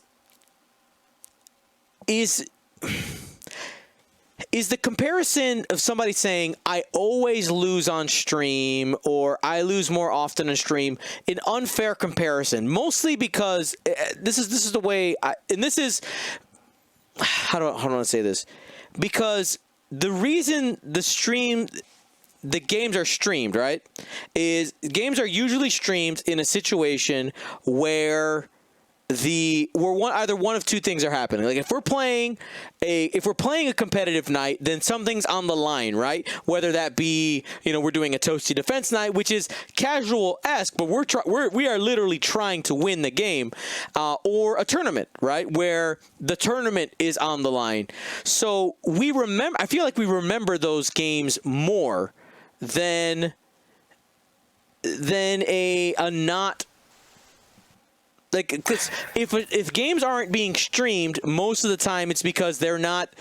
the comparison of somebody saying I always lose on stream or I lose more often on stream an unfair comparison? Mostly because this is the way and this is. How do I want to say this? Because the reason the games are streamed, right, is games are usually streamed in a situation where either one of two things are happening. Like if we're playing a competitive night, then something's on the line, right? Whether that be we're doing a toasty defense night, which is casual-esque, but we are literally trying to win the game, or a tournament, right, where the tournament is on the line. So I feel like we remember those games more than a not. Like, because if games aren't being streamed, most of the time it's because they're not,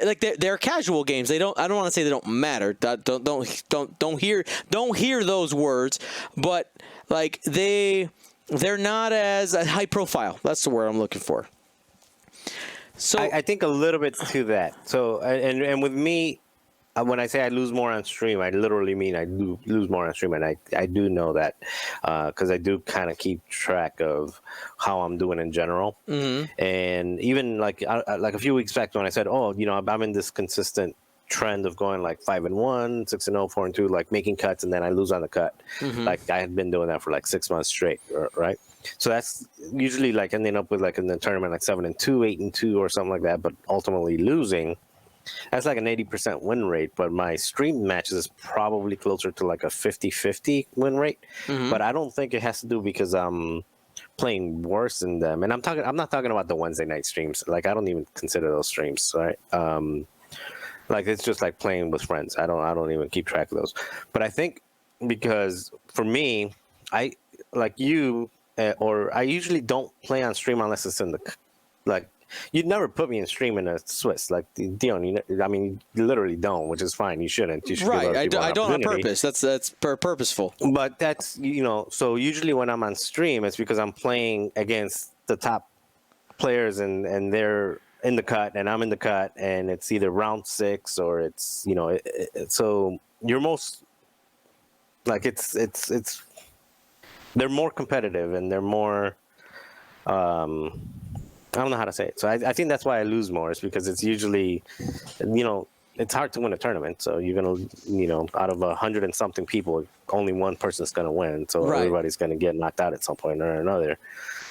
like they're casual games. I don't want to say they don't matter. Don't hear those words, but like they're not as high profile. That's the word I'm looking for. So I think a little bit to that. So and with me, when I say I lose more on stream, I literally mean I lose more on stream, and I do know that because I do kind of keep track of how I'm doing in general. And even like a few weeks back when I said, I'm in this consistent trend of going like 5-1, 6-0, 4-2, like making cuts, and then I lose on the cut. Like I had been doing that for like 6 months straight, right? So that's usually like ending up with like in the tournament like 7-2, 8-2, or something like that, but ultimately losing. That's like an 80% win rate, but my stream matches is probably closer to like a 50-50 win rate. But I don't think it has to do because I'm playing worse than them. And I'm not talking about the Wednesday night streams. Like I don't even consider those streams, right? Like it's just like playing with friends. I don't even keep track of those. But I think because for me, I like you or I usually don't play on stream unless it's in the like. You'd never put me in stream in a Swiss, like Dion. You literally don't, which is fine. You shouldn't. You should right. I don't on purpose. That's purposeful. But that's So usually when I'm on stream, it's because I'm playing against the top players, and they're in the cut, and I'm in the cut, and it's either round 6 or it's so you're most like it's they're more competitive and they're more. I don't know how to say it. So I think that's why I lose more. Is because it's usually, it's hard to win a tournament. So you're gonna, out of 100 and something people, only one person's gonna win. So everybody's gonna get knocked out at some point or another.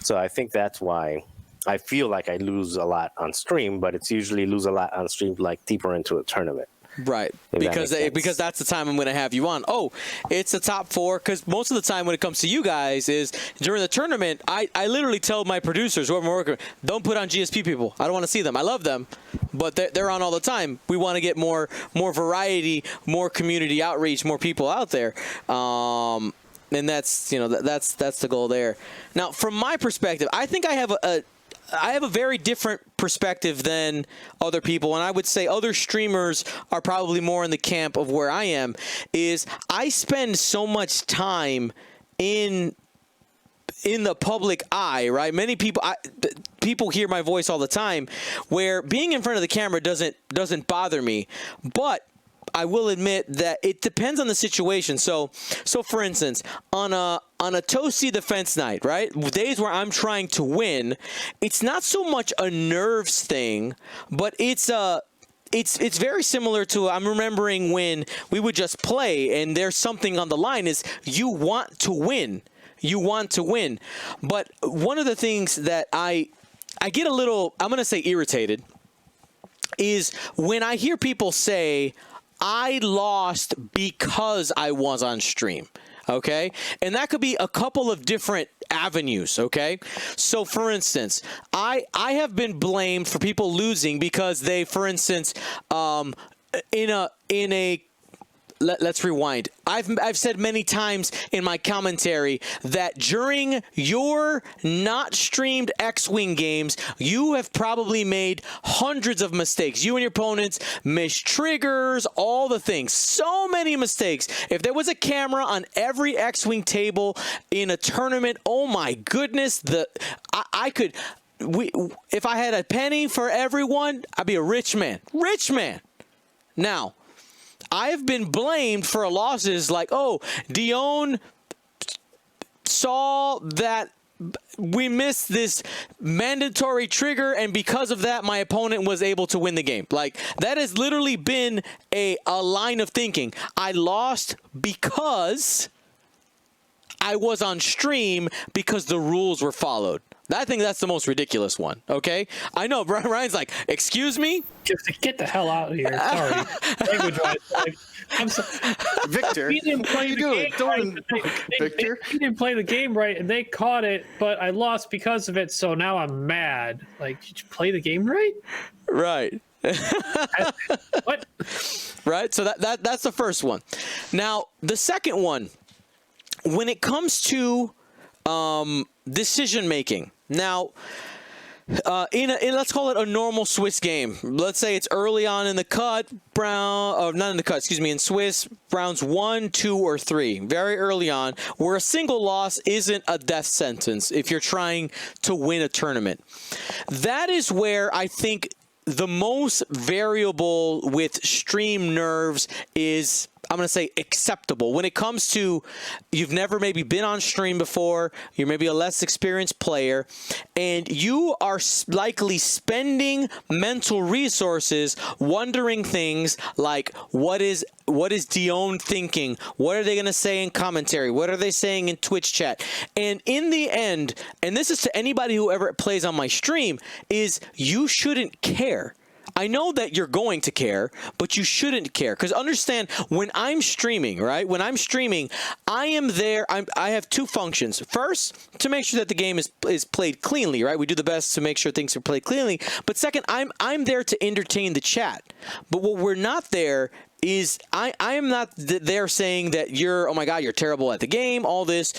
So I think that's why I feel like I lose a lot on stream, but it's usually lose a lot on stream like deeper into a tournament. Right, because that's the time I'm going to have you on. Oh, it's the top 4, because most of the time when it comes to you guys is during the tournament, I literally tell my producers, whoever I'm working with, don't put on GSP people. I don't want to see them. I love them, but they're on all the time. We want to get more variety, more community outreach, more people out there. And that's that's the goal there. Now, from my perspective, I think I have a very different perspective than other people, and I would say other streamers are probably more in the camp of where I am. Is I spend so much time in the public eye, right? Many people people hear my voice all the time, where being in front of the camera doesn't bother me, but I will admit that it depends on the situation. So for instance, on a toasty defense night, right? Days where I'm trying to win, it's not so much a nerves thing, but it's very similar to, I'm remembering when we would just play and there's something on the line, is you want to win. You want to win. But one of the things that I get a little, I'm going to say irritated, is when I hear people say, I lost because I was on stream, okay? And that could be a couple of different avenues, okay? So, for instance, I have been blamed for people losing because they, for instance, let's rewind. I've said many times in my commentary that during your not streamed X-Wing games, you have probably made hundreds of mistakes. You and your opponents missed triggers, all the things. So many mistakes. If there was a camera on every X-Wing table in a tournament, oh my goodness, I could... if I had a penny for everyone, I'd be a rich man. Rich man. Now, I have been blamed for losses like, oh, Dion saw that we missed this mandatory trigger, and because of that, my opponent was able to win the game. Like, that has literally been a line of thinking. I lost because I was on stream because the rules were followed. I think that's the most ridiculous one, okay? I know, Ryan's like, excuse me? Just to get the hell out of here. Sorry. Language-wise. I'm sorry. Victor, He didn't play you the do game it. Don't, Victor. He didn't play the game right, and they caught it, but I lost because of it, so now I'm mad. Like, did you play the game right? Right. What? Right? So that's the first one. Now, the second one, when it comes to decision making. Now, in let's call it a normal Swiss game. Let's say it's early on in the cut, in Swiss, rounds 1, 2, or 3, very early on, where a single loss isn't a death sentence if you're trying to win a tournament. That is where I think the most variable with stream nerves is, I'm going to say, acceptable. When it comes to, you've never maybe been on stream before, you're maybe a less experienced player, and you are likely spending mental resources wondering things like, what is Dion thinking? What are they going to say in commentary? What are they saying in Twitch chat? And in the end, and this is to anybody who ever plays on my stream, is you shouldn't care. I know that you're going to care, but you shouldn't care. Because understand, when I'm streaming, right? When I'm streaming, I am there. I have two functions. First, to make sure that the game is played cleanly, right? We do the best to make sure things are played cleanly. But second, I'm there to entertain the chat. But what we're not there is, I am not there saying that you're, oh my God, you're terrible at the game, all this.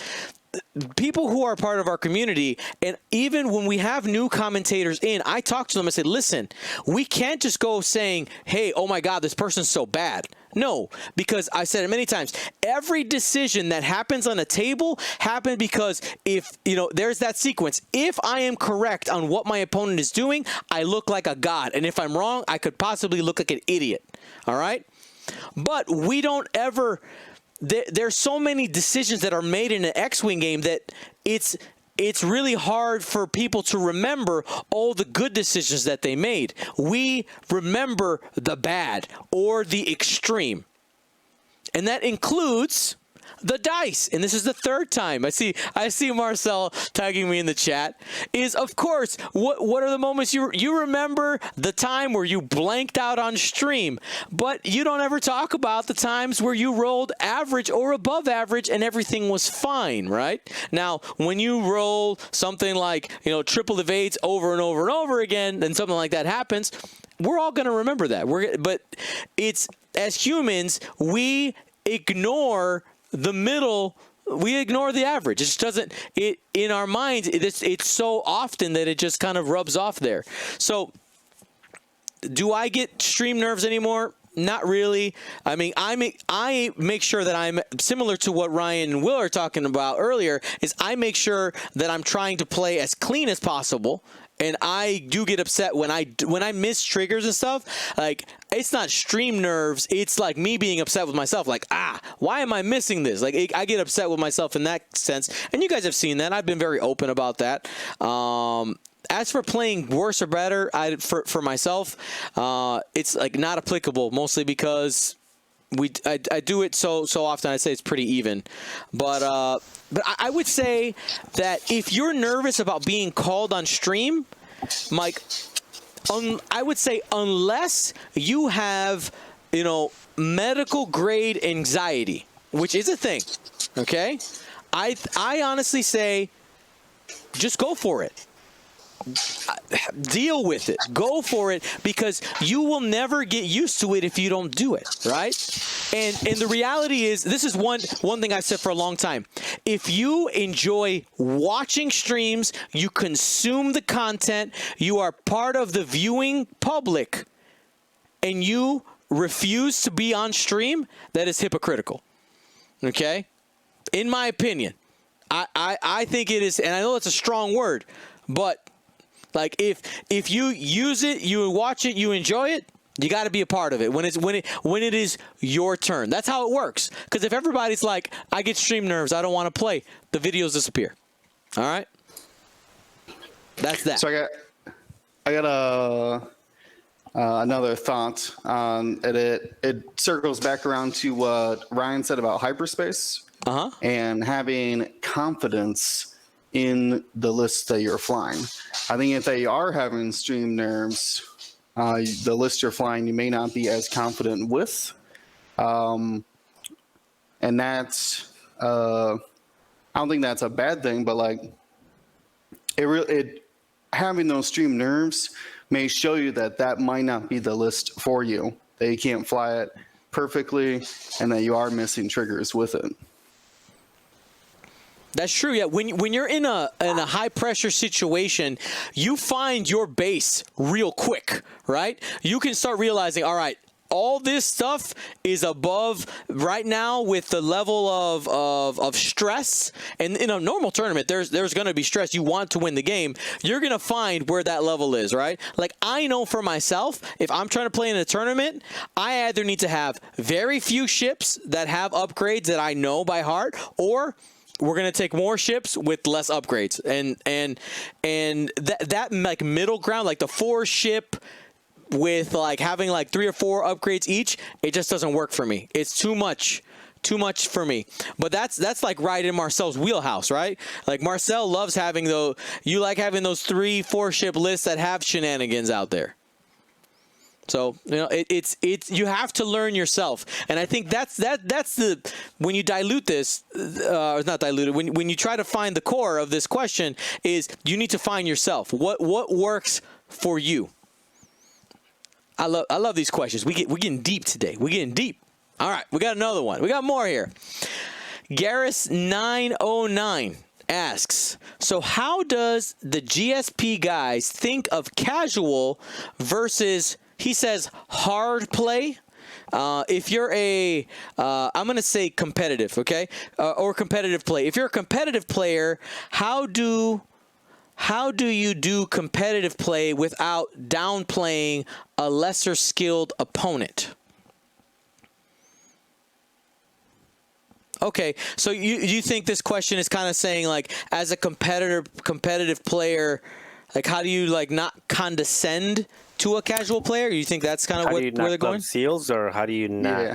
People who are part of our community, and even when we have new commentators in, I talk to them and say, listen, we can't just go saying, hey, oh my God, this person's so bad. No, because I said it many times, every decision that happens on a table happened because if, there's that sequence. If I am correct on what my opponent is doing, I look like a god. And if I'm wrong, I could possibly look like an idiot. All right? But we don't ever... There's so many decisions that are made in an X-Wing game that it's it's really hard for people to remember all the good decisions that they made. We remember the bad or the extreme. And that includes the dice. And this is the third time. I see Marcel tagging me in the chat. Is, of course, what are the moments you remember the time where you blanked out on stream, but you don't ever talk about the times where you rolled average or above average and everything was fine, right? Now, when you roll something like, triple evades over and over and over again, and something like that happens, we're all going to remember that. But it's, as humans, we ignore the middle, we ignore the average. It just doesn't, in our minds, it's so often that it just kind of rubs off there. So do I get stream nerves anymore? Not really. I mean, I make sure that I'm similar to what Ryan and Will are talking about earlier, is I make sure that I'm trying to play as clean as possible. And I do get upset when I miss triggers and stuff. Like, it's not stream nerves. It's like me being upset with myself. Like, why am I missing this? Like, I get upset with myself in that sense. And you guys have seen that. I've been very open about that. As for playing worse or better, for myself, it's like not applicable. Mostly because I do it so often. I say it's pretty even, but I would say that if you're nervous about being called on stream, Mike, I would say unless you have medical grade anxiety, which is a thing, okay, I honestly say just go for it. Deal with it. Go for it, because you will never get used to it if you don't do it, right? And the reality is, this is one thing I've said for a long time. If you enjoy watching streams, you consume the content, you are part of the viewing public, and you refuse to be on stream, that is hypocritical. Okay? In my opinion. I think it is, and I know it's a strong word, but like if you use it, you watch it, you enjoy it, you got to be a part of it when it is your turn. That's how it works. Because if everybody's like, I get stream nerves, I don't want to play, the videos disappear. All right, that's that. So I got another thought on it. It circles back around to what Ryan said about hyperspace and having confidence in the list that you're flying. I think if they are having stream nerves, the list you're flying, you may not be as confident with. And that's, I don't think that's a bad thing, but like having those stream nerves may show you that might not be the list for you, that you can't fly it perfectly, and that you are missing triggers with it. That's true. Yeah, when you're in a high pressure situation, you find your base real quick, right? You can start realizing, all right, all this stuff is above right now with the level of stress. And in a normal tournament, there's going to be stress. You want to win the game. You're going to find where that level is, right? Like, I know for myself, if I'm trying to play in a tournament, I either need to have very few ships that have upgrades that I know by heart, or we're gonna take more ships with less upgrades, and that like middle ground, like the 4-ship with like having like 3 or 4 upgrades each, it just doesn't work for me. It's too much for me. But that's like right in Marcel's wheelhouse, right? Like Marcel loves having those 3-4 ship lists that have shenanigans out there. So it's you have to learn yourself, and I think that's the when you dilute this, it's not diluted. When you try to find the core of this question, is you need to find yourself. What works for you? I love these questions. We're getting deep today. We're getting deep. All right, we got another one. We got more here. Garrus909 asks, so how does the GSP guys think of casual versus, he says, hard play? If you're I'm going to say competitive, okay? Or competitive play. If you're a competitive player, how do you do competitive play without downplaying a lesser skilled opponent? Okay, so you think this question is kind of saying, like, as a competitive player, like, how do you, like, not condescend to a casual player? You think that's kind of where they're going? Seals, or how do you not Yeah.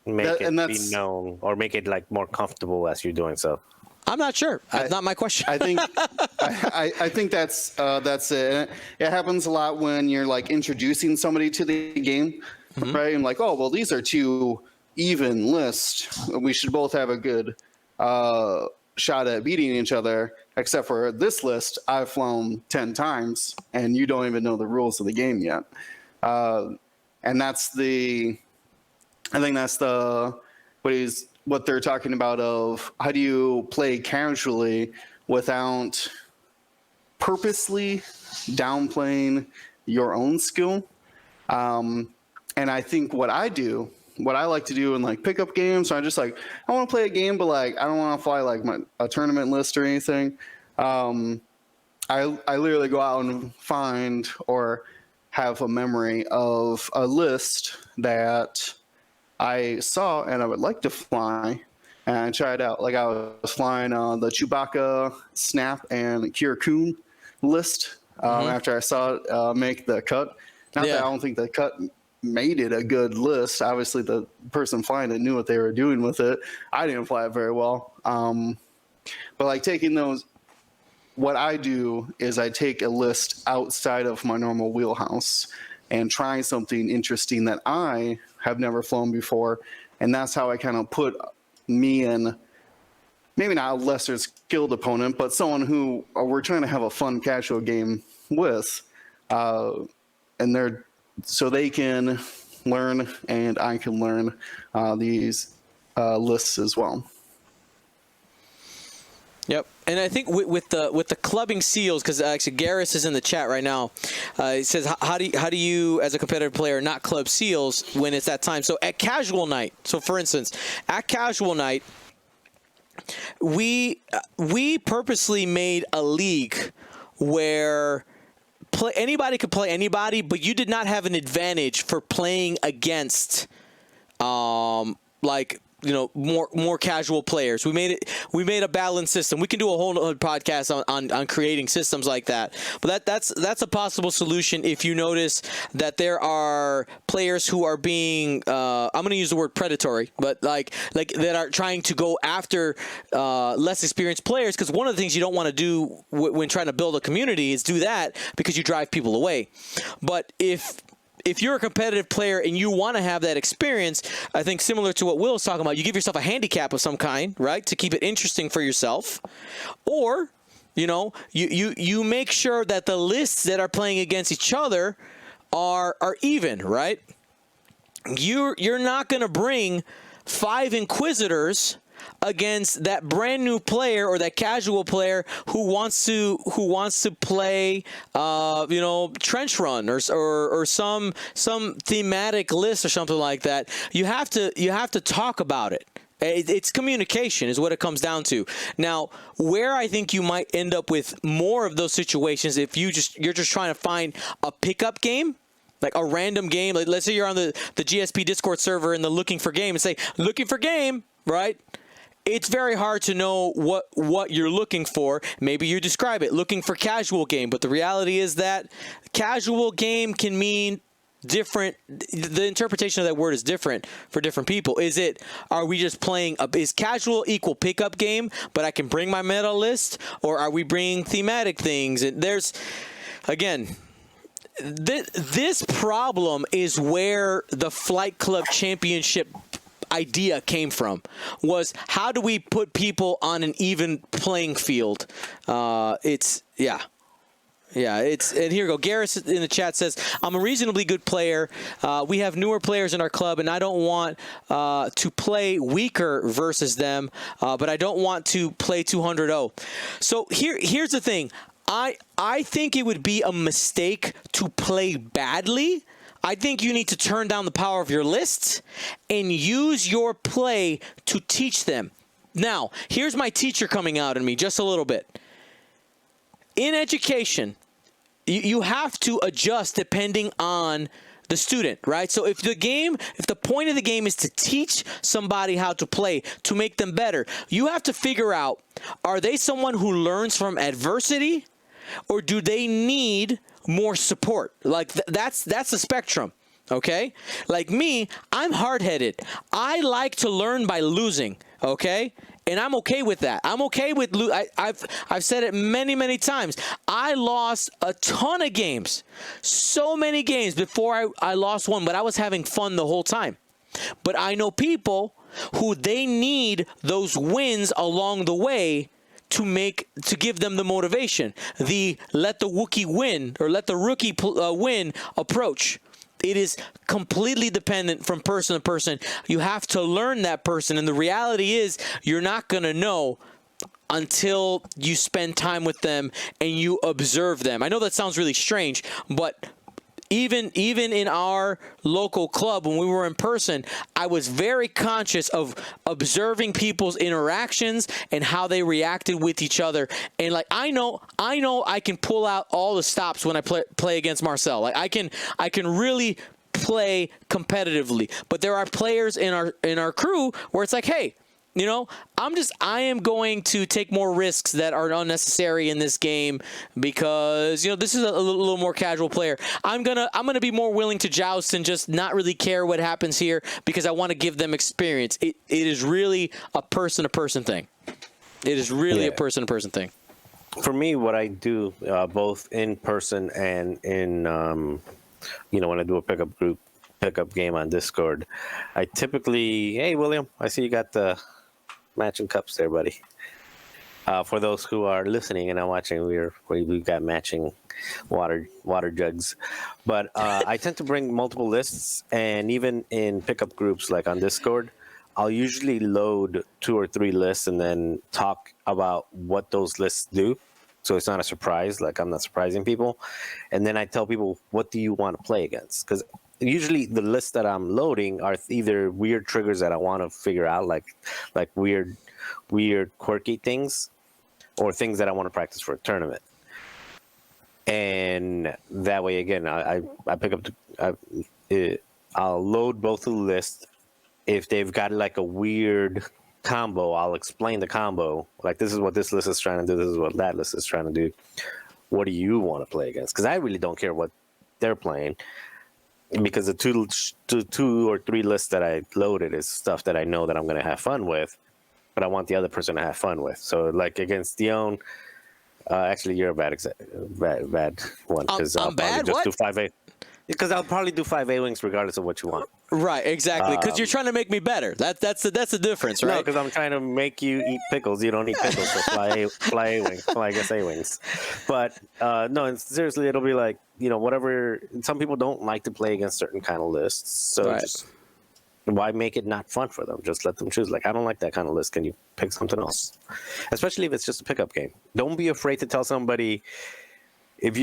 make And it be that's- known, or make it like more comfortable as you're doing so? I'm not sure. That's not my question. I think I think that's it. It happens a lot when you're like introducing somebody to the game, right? And like, oh well, these are two even lists. We should both have a good shot at beating each other. Except for this list, I've flown 10 times, and you don't even know the rules of the game yet. And that's I think that's what they're talking about of how do you play casually without purposely downplaying your own skill. And I think what I like to do in like pickup games, so I want to play a game, but like I don't want to fly like a tournament list or anything. I literally go out and find or have a memory of a list that I saw and I would like to fly, and I try it out. Like I was flying the Chewbacca, Snap, and Kira list after I saw it make the cut. Not that I don't think the cut made it a good list. Obviously, the person flying it knew what they were doing with it. I didn't fly it very well. But like taking those, what I do is I take a list outside of my normal wheelhouse and try something interesting that I have never flown before. And that's how I kind of put me in, maybe not a lesser skilled opponent, but someone who we're trying to have a fun casual game with. And so they can learn and I can learn these lists as well. Yep, and I think with the clubbing seals, because actually Garrus is in the chat right now. He says, how do you as a competitive player not club seals when it's that time? So at casual night, so for instance, at casual night, we purposely made a league where anybody could play anybody, but you did not have an advantage for playing against like, you know, more casual players. We made a balanced system. We can do a whole podcast on creating systems like that. But that's a possible solution if you notice that there are players who are being I'm going to use the word predatory, but like that are trying to go after less experienced players, because one of the things you don't want to do when trying to build a community is do that, because you drive people away. But if you're a competitive player and you want to have that experience, I think similar to what Will's talking about, you give yourself a handicap of some kind, right, to keep it interesting for yourself. Or, you know, you make sure that the lists that are playing against each other are even, right? You're not going to bring 5 inquisitors against that brand new player or that casual player who wants to play you know, trench run or some thematic list or something like that. You have to talk about it. It's communication is what it comes down to. Now, where I think you might end up with more of those situations, if you're just trying to find a pickup game, like a random game, like let's say you're on the GSP Discord server and the looking for game and say looking for game, right? It's very hard to know what you're looking for. Maybe you describe it looking for casual game, but the reality is that casual game can mean different. The interpretation of that word is different for different people. Are we just playing is casual equal pickup game, but I can bring my meta list, or are we bringing thematic things? And there's, again, this problem is where the Flight Club Championship idea came from, was how do we put people on an even playing field? And here we go. Garrus in the chat says, I'm a reasonably good player. We have newer players in our club, and I don't want to play weaker versus them, but I don't want to play 200-0. So here's the thing. I think it would be a mistake to play badly. I think you need to turn down the power of your lists and use your play to teach them. Now, here's my teacher coming out in me just a little bit. In education, you have to adjust depending on the student, right? So if the point of the game is to teach somebody how to play, to make them better, you have to figure out, are they someone who learns from adversity, or do they need more support? Like that's the spectrum. Okay? Like me, I'm hard-headed. I like to learn by losing, okay? And I'm okay with that. I'm okay with I've said it many times. I lost a ton of games. So many games before I lost one, but I was having fun the whole time. But I know people who they need those wins along the way to give them the motivation. The let the Wookiee win or let the rookie win approach. It is completely dependent from person to person. You have to learn that person. And the reality is you're not going to know until you spend time with them and you observe them. I know that sounds really strange, but even in our local club, when we were in person, I was very conscious of observing people's interactions and how they reacted with each other. And like I know I can pull out all the stops when I play against Marcel. Like I can really play competitively. But there are players in our crew where it's like, hey, you know, I am going to take more risks that are unnecessary in this game because, you know, this is a little more casual player. I'm gonna be more willing to joust and just not really care what happens here because I want to give them experience. It is really a person-to-person thing. It is really a person-to-person thing. For me, what I do both in person and in, you know, when I do a pickup game on Discord, I typically, hey, William, I see you got the matching cups there, buddy. For those who are listening and not watching, we've got matching water jugs. But I tend to bring multiple lists, and even in pickup groups like on Discord, I'll usually load 2 or 3 lists and then talk about what those lists do. So it's not a surprise, like I'm not surprising people. And then I tell people, what do you want to play against? Because usually the lists that I'm loading are either weird triggers that I want to figure out, like weird quirky things, or things that I want to practice for a tournament. And that way, again, I pick up I'll load both of the lists. If they've got like a weird combo, I'll explain the combo. Like, this is what this list is trying to do. This is what that list is trying to do. What do you want to play against? Because I really don't care what they're playing. Because the two or three lists that I loaded is stuff that I know that I'm going to have fun with, but I want the other person to have fun with. So, like against Dion, actually, you're a bad one because I'll probably just do 5A. Because I'll probably do 5A wings regardless of what you want. Right, exactly. Because you're trying to make me better. That's the difference, right? No, because I'm trying to make you eat pickles. You don't eat pickles, so fly A wings. Well, I guess A wings. But no, seriously, it'll be like, you know, whatever. Some people don't like to play against certain kind of lists, so just why make it not fun for them? Just let them choose. Like, I don't like that kind of list. Can you pick something else? Especially if it's just a pickup game. Don't be afraid to tell somebody if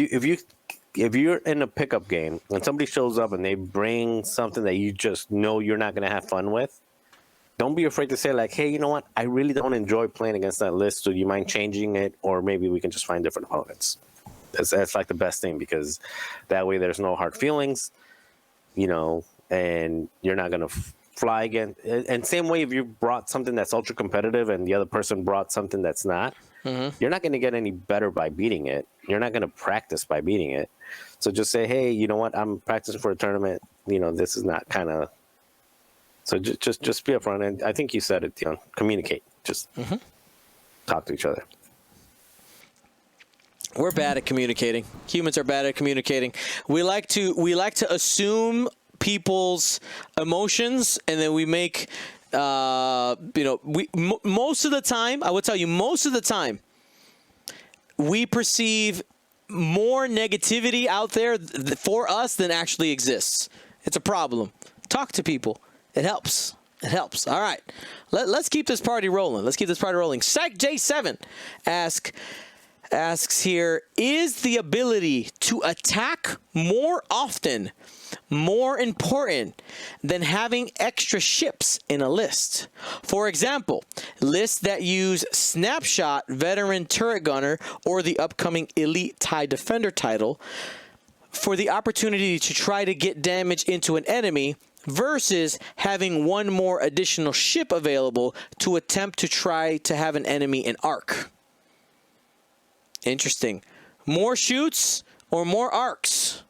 you're in a pickup game and somebody shows up and they bring something that you just know you're not going to have fun with, don't be afraid to say, like, hey, you know what? I really don't enjoy playing against that list. So do you mind changing it? Or maybe we can just find different opponents. That's like the best thing, because that way there's no hard feelings, you know, and you're not going to fly again. And same way, if you brought something that's ultra competitive and the other person brought something that's not, you're not going to get any better by beating it. You're not going to practice by beating it. So just say, hey, you know what? I'm practicing for a tournament. You know, this is not kind of. So just be upfront. And I think you said it, you know, communicate. Just talk to each other. We're bad at communicating. Humans are bad at communicating. We like to assume people's emotions, and then we make. You know, most of the time, I would tell you, most of the time, we perceive more negativity out there for us than actually exists. It's a problem. Talk to people. It helps. It helps. All right. Let's keep this party rolling. Let's keep this party rolling. Psych J7 asks here, is the ability to attack more often more important than having extra ships in a list? For example, lists that use Snapshot, Veteran Turret Gunner, or the upcoming Elite TIE Defender title for the opportunity to try to get damage into an enemy versus having one more additional ship available to attempt to try to have an enemy in arc. Interesting. More shoots or more arcs?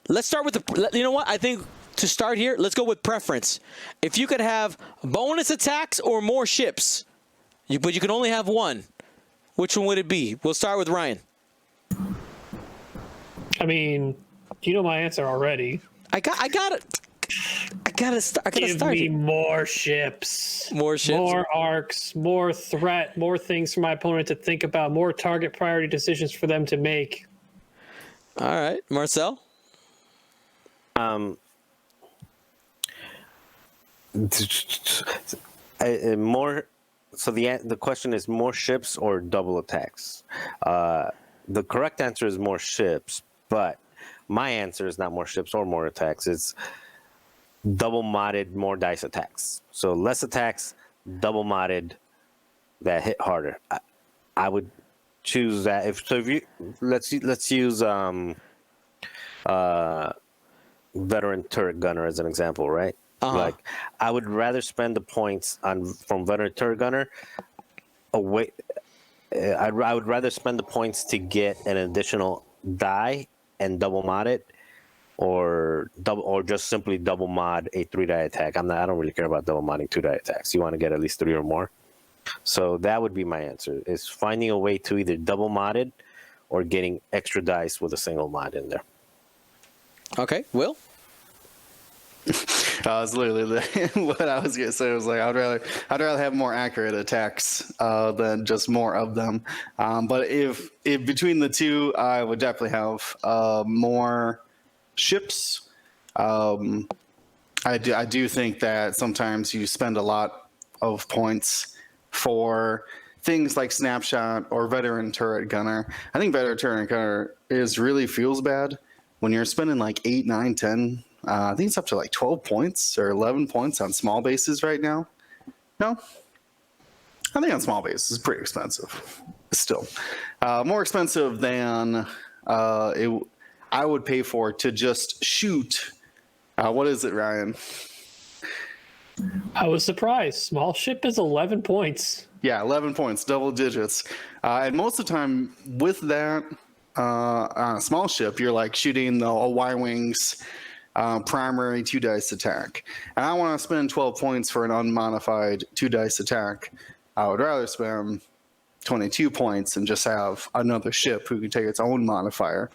Let's start with the, you know what? I think to start here, let's go with preference. If you could have bonus attacks or more ships, but you can only have one, which one would it be? We'll start with Ryan. I mean, you know my answer already. I gotta start. Give me more ships. More ships. More arcs. More threat. More things for my opponent to think about. More target priority decisions for them to make. All right, Marcel. More. So the question is more ships or double attacks. The correct answer is more ships, but my answer is not more ships or more attacks. It's double modded, more dice attacks. So less attacks, double modded, that hit harder. I would choose that. If you let's use veteran turret gunner as an example, right? Like I would rather spend the points from veteran turret gunner away. I would rather spend the points to get an additional die and double mod it, or just simply double mod a 3-die attack. I don't really care about double modding 2-die attacks. You want to get at least 3 or more. So that would be my answer: is finding a way to either double mod it or getting extra dice with a single mod in there. Okay, Will. It's literally what I was gonna say. I was like, I'd rather have more accurate attacks than just more of them. But if between the two, I would definitely have more ships. I do think that sometimes you spend a lot of points for things like snapshot or veteran turret gunner. I think veteran turret gunner really feels bad when you're spending like 8, 9, 10. I think it's up to like 12 points or 11 points on small bases right now. No? I think on small bases is pretty expensive. Still. More expensive than I would pay for to just shoot. What is it, Ryan? I was surprised. Small ship is 11 points. Yeah, 11 points, double digits. And most of the time with that on a small ship, you're like shooting the Y-Wings primary 2-dice attack. And I want to spend 12 points for an unmodified 2-dice attack. I would rather spend 22 points and just have another ship who can take its own modifier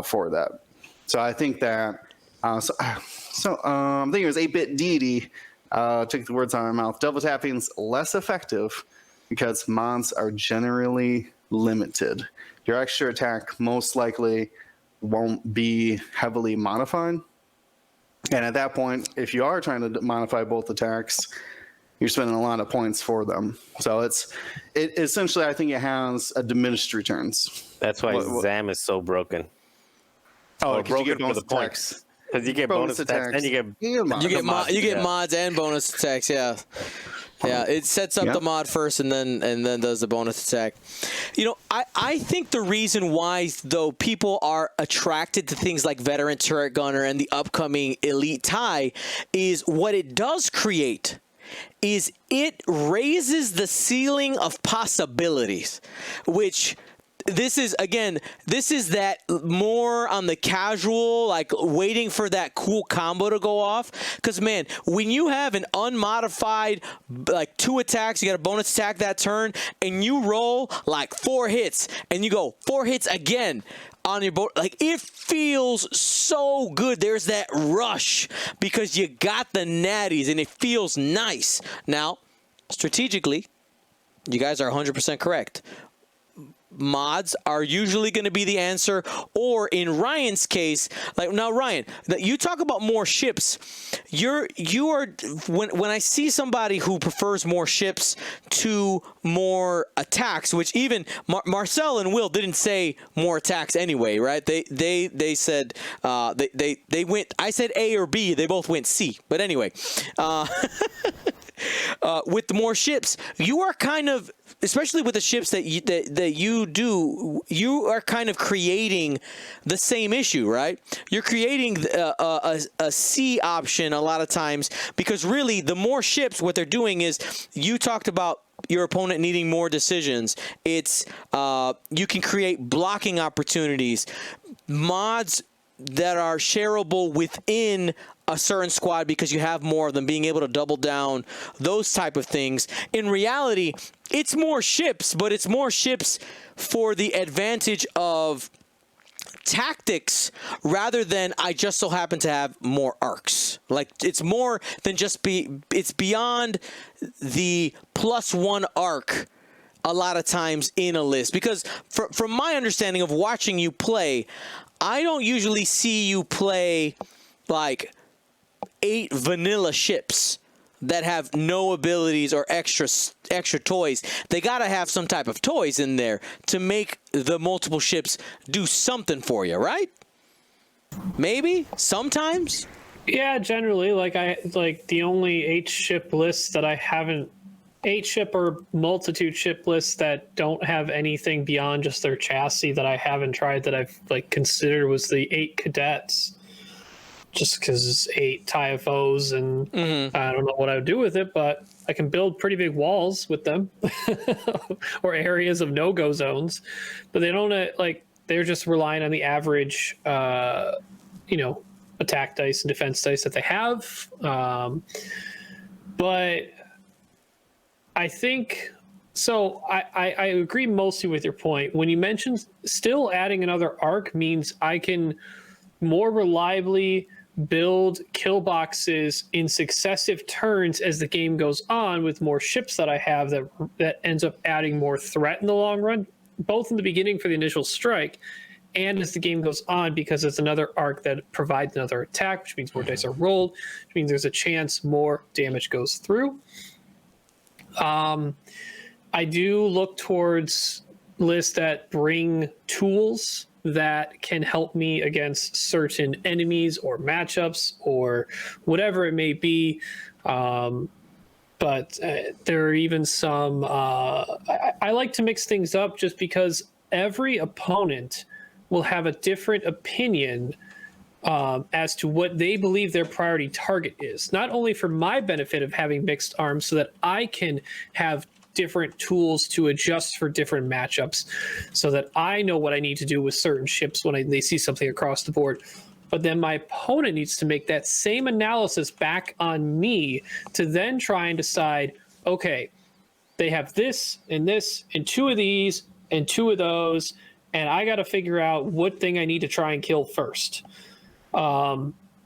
for that. So I think that, I'm thinking it was 8-Bit Deity, took the words out of my mouth. Double tapping's less effective because mods are generally limited. Your extra attack most likely won't be heavily modified. And at that point, if you are trying to modify both attacks, you're spending a lot of points for them. So it essentially, I think it has a diminished returns. That's why Zam is so broken. Oh, because you get bonus attacks. Because you get bonus attacks and You get mods and bonus attacks. Yeah. Yeah, it sets up the mod first and then does the bonus attack. You know, I think the reason why, though, people are attracted to things like veteran turret gunner and the upcoming elite tie is what it does create is it raises the ceiling of possibilities, which this is that more on the casual, like waiting for that cool combo to go off. Because, man, when you have an unmodified, like 2 attacks, you got a bonus attack that turn, and you roll like 4 hits, and you go 4 hits again on your boat, like it feels so good. There's that rush because you got the natties, and it feels nice. Now, strategically, you guys are 100% correct. Mods are usually going to be the answer, or in Ryan's case, like now, Ryan, you talk about more ships. You are when I see somebody who prefers more ships to more attacks, which even Marcel and Will didn't say more attacks anyway, right? They said they went. I said A or B. They both went C. But anyway, with the more ships, you are kind of especially with the ships that you do, you are kind of creating the same issue, right? You're creating a C option a lot of times, because really the more ships, what they're doing is, you talked about your opponent needing more decisions. It's you can create blocking opportunities, mods that are shareable within a certain squad because you have more of them, being able to double down, those type of things. In reality, it's more ships, but it's more ships for the advantage of tactics rather than I just so happen to have more arcs. Like, it's more than just it's beyond the +1 arc a lot of times in a list, because from my understanding of watching you play, I don't usually see you play like 8 vanilla ships that have no abilities or extra toys. They got to have some type of toys in there to make the multiple ships do something for you, right? Maybe sometimes. Yeah, generally, like the only 8 ship lists that I haven't, 8 ship or multitude ship lists that don't have anything beyond just their chassis that I haven't tried, that I've like considered, was the 8 cadets. Just because it's 8 TIFOs, and I don't know what I would do with it, but I can build pretty big walls with them or areas of no-go zones. But they don't they're just relying on the average, attack dice and defense dice that they have. But I think so. I agree mostly with your point. When you mentioned still adding another arc means I can more reliably build kill boxes in successive turns as the game goes on, with more ships that I have that ends up adding more threat in the long run, both in the beginning for the initial strike and as the game goes on, because it's another arc that provides another attack, which means more dice are rolled, which means there's a chance more damage goes through. I do look towards lists that bring tools that can help me against certain enemies or matchups or whatever it may be. But there are even some, I like to mix things up just because every opponent will have a different opinion as to what they believe their priority target is. Not only for my benefit of having mixed arms so that I can have different tools to adjust for different matchups, so that I know what I need to do with certain ships when they see something across the board. But then my opponent needs to make that same analysis back on me to then try and decide, okay, they have this and 2 of these and 2 of those, and I got to figure out what thing I need to try and kill first.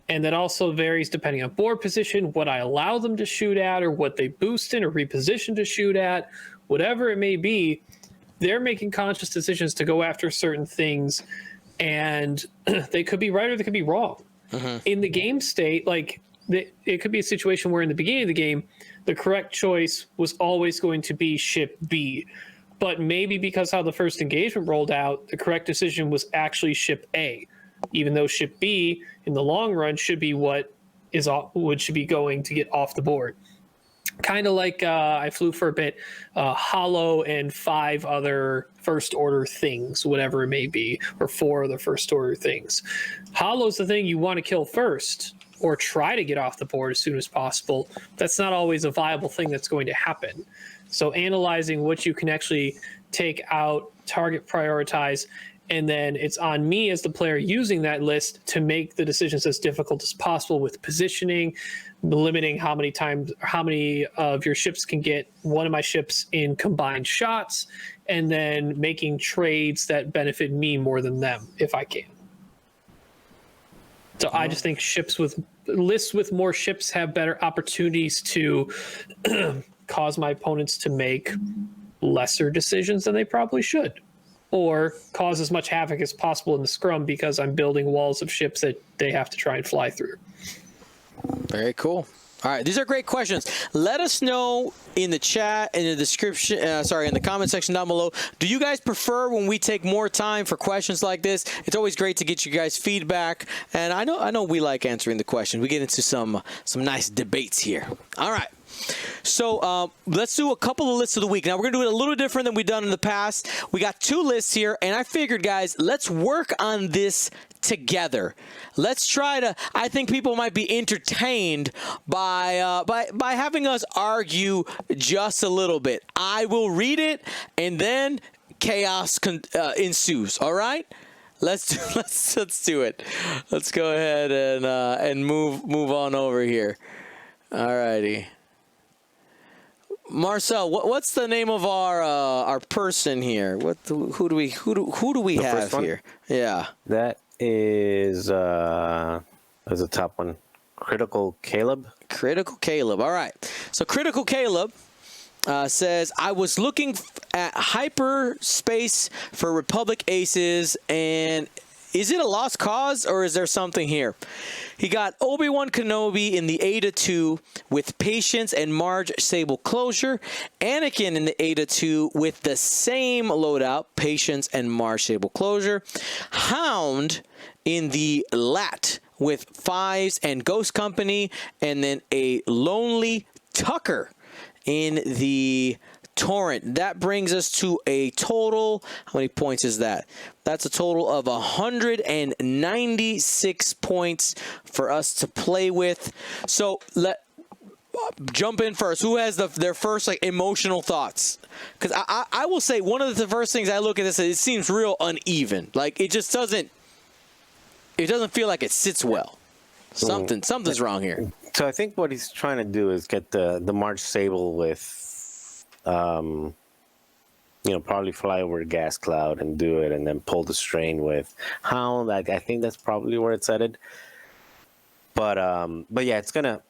And that also varies depending on board position, what I allow them to shoot at, or what they boost in or reposition to shoot at, whatever it may be. They're making conscious decisions to go after certain things, and they could be right or they could be wrong. In the game state, it could be a situation where in the beginning of the game, the correct choice was always going to be ship B. But maybe because how the first engagement rolled out, the correct decision was actually ship A, even though ship B in the long run should be what should be going to get off the board. Kind of like I flew for a bit, Hollow and 5 other first order things, whatever it may be, or 4 other first order things. Hollow's the thing you want to kill first, or try to get off the board as soon as possible. That's not always a viable thing that's going to happen. So analyzing what you can actually take out, target, prioritize, and then it's on me as the player using that list to make the decisions as difficult as possible with positioning, limiting how many of your ships can get one of my ships in combined shots, and then making trades that benefit me more than them if I can. So I just think lists with more ships have better opportunities to cause my opponents to make lesser decisions than they probably should, or cause as much havoc as possible in the scrum because I'm building walls of ships that they have to try and fly through. Very cool. All right, these are great questions. Let us know in the chat, in the description, in the comment section down below. Do you guys prefer when we take more time for questions like this? It's always great to get you guys feedback, and I know we like answering the questions. We get into some nice debates here. All right. So let's do a couple of lists of the week. Now, we're going to do it a little different than we've done in the past. We got 2 lists here, and I figured, guys, let's work on this together. Let's try to. I think people might be entertained by having us argue just a little bit. I will read it, and then chaos ensues. All right. Let's do it. Let's go ahead and move on over here. All righty. Marcel, what's the name of our person here? Who do we have here? Yeah. That is a top one. Critical Caleb. Critical Caleb. All right. So Critical Caleb says, I was looking at hyperspace for Republic Aces, and is it a lost cause or is there something here? He got Obi-Wan Kenobi in the Ada 2 with Patience and Marge Sable Closure, Anakin in the Ada 2 with the same loadout, Patience and Marge Sable Closure, Hound in the LAT with Fives and Ghost Company, and then a Lonely Tucker in the Torrent. That brings us to a total, how many points is that? That's a total of 196 points for us to play with. So jump in first. Who has their first emotional thoughts? Because I will say one of the first things I look at this, it seems real uneven. Like it just doesn't feel like it sits well. Something's wrong here. So I think what he's trying to do is get the March Sable with, probably fly over a gas cloud and do it, and then pull the strain with Hound. I think that's probably where it's headed. But yeah, it's gonna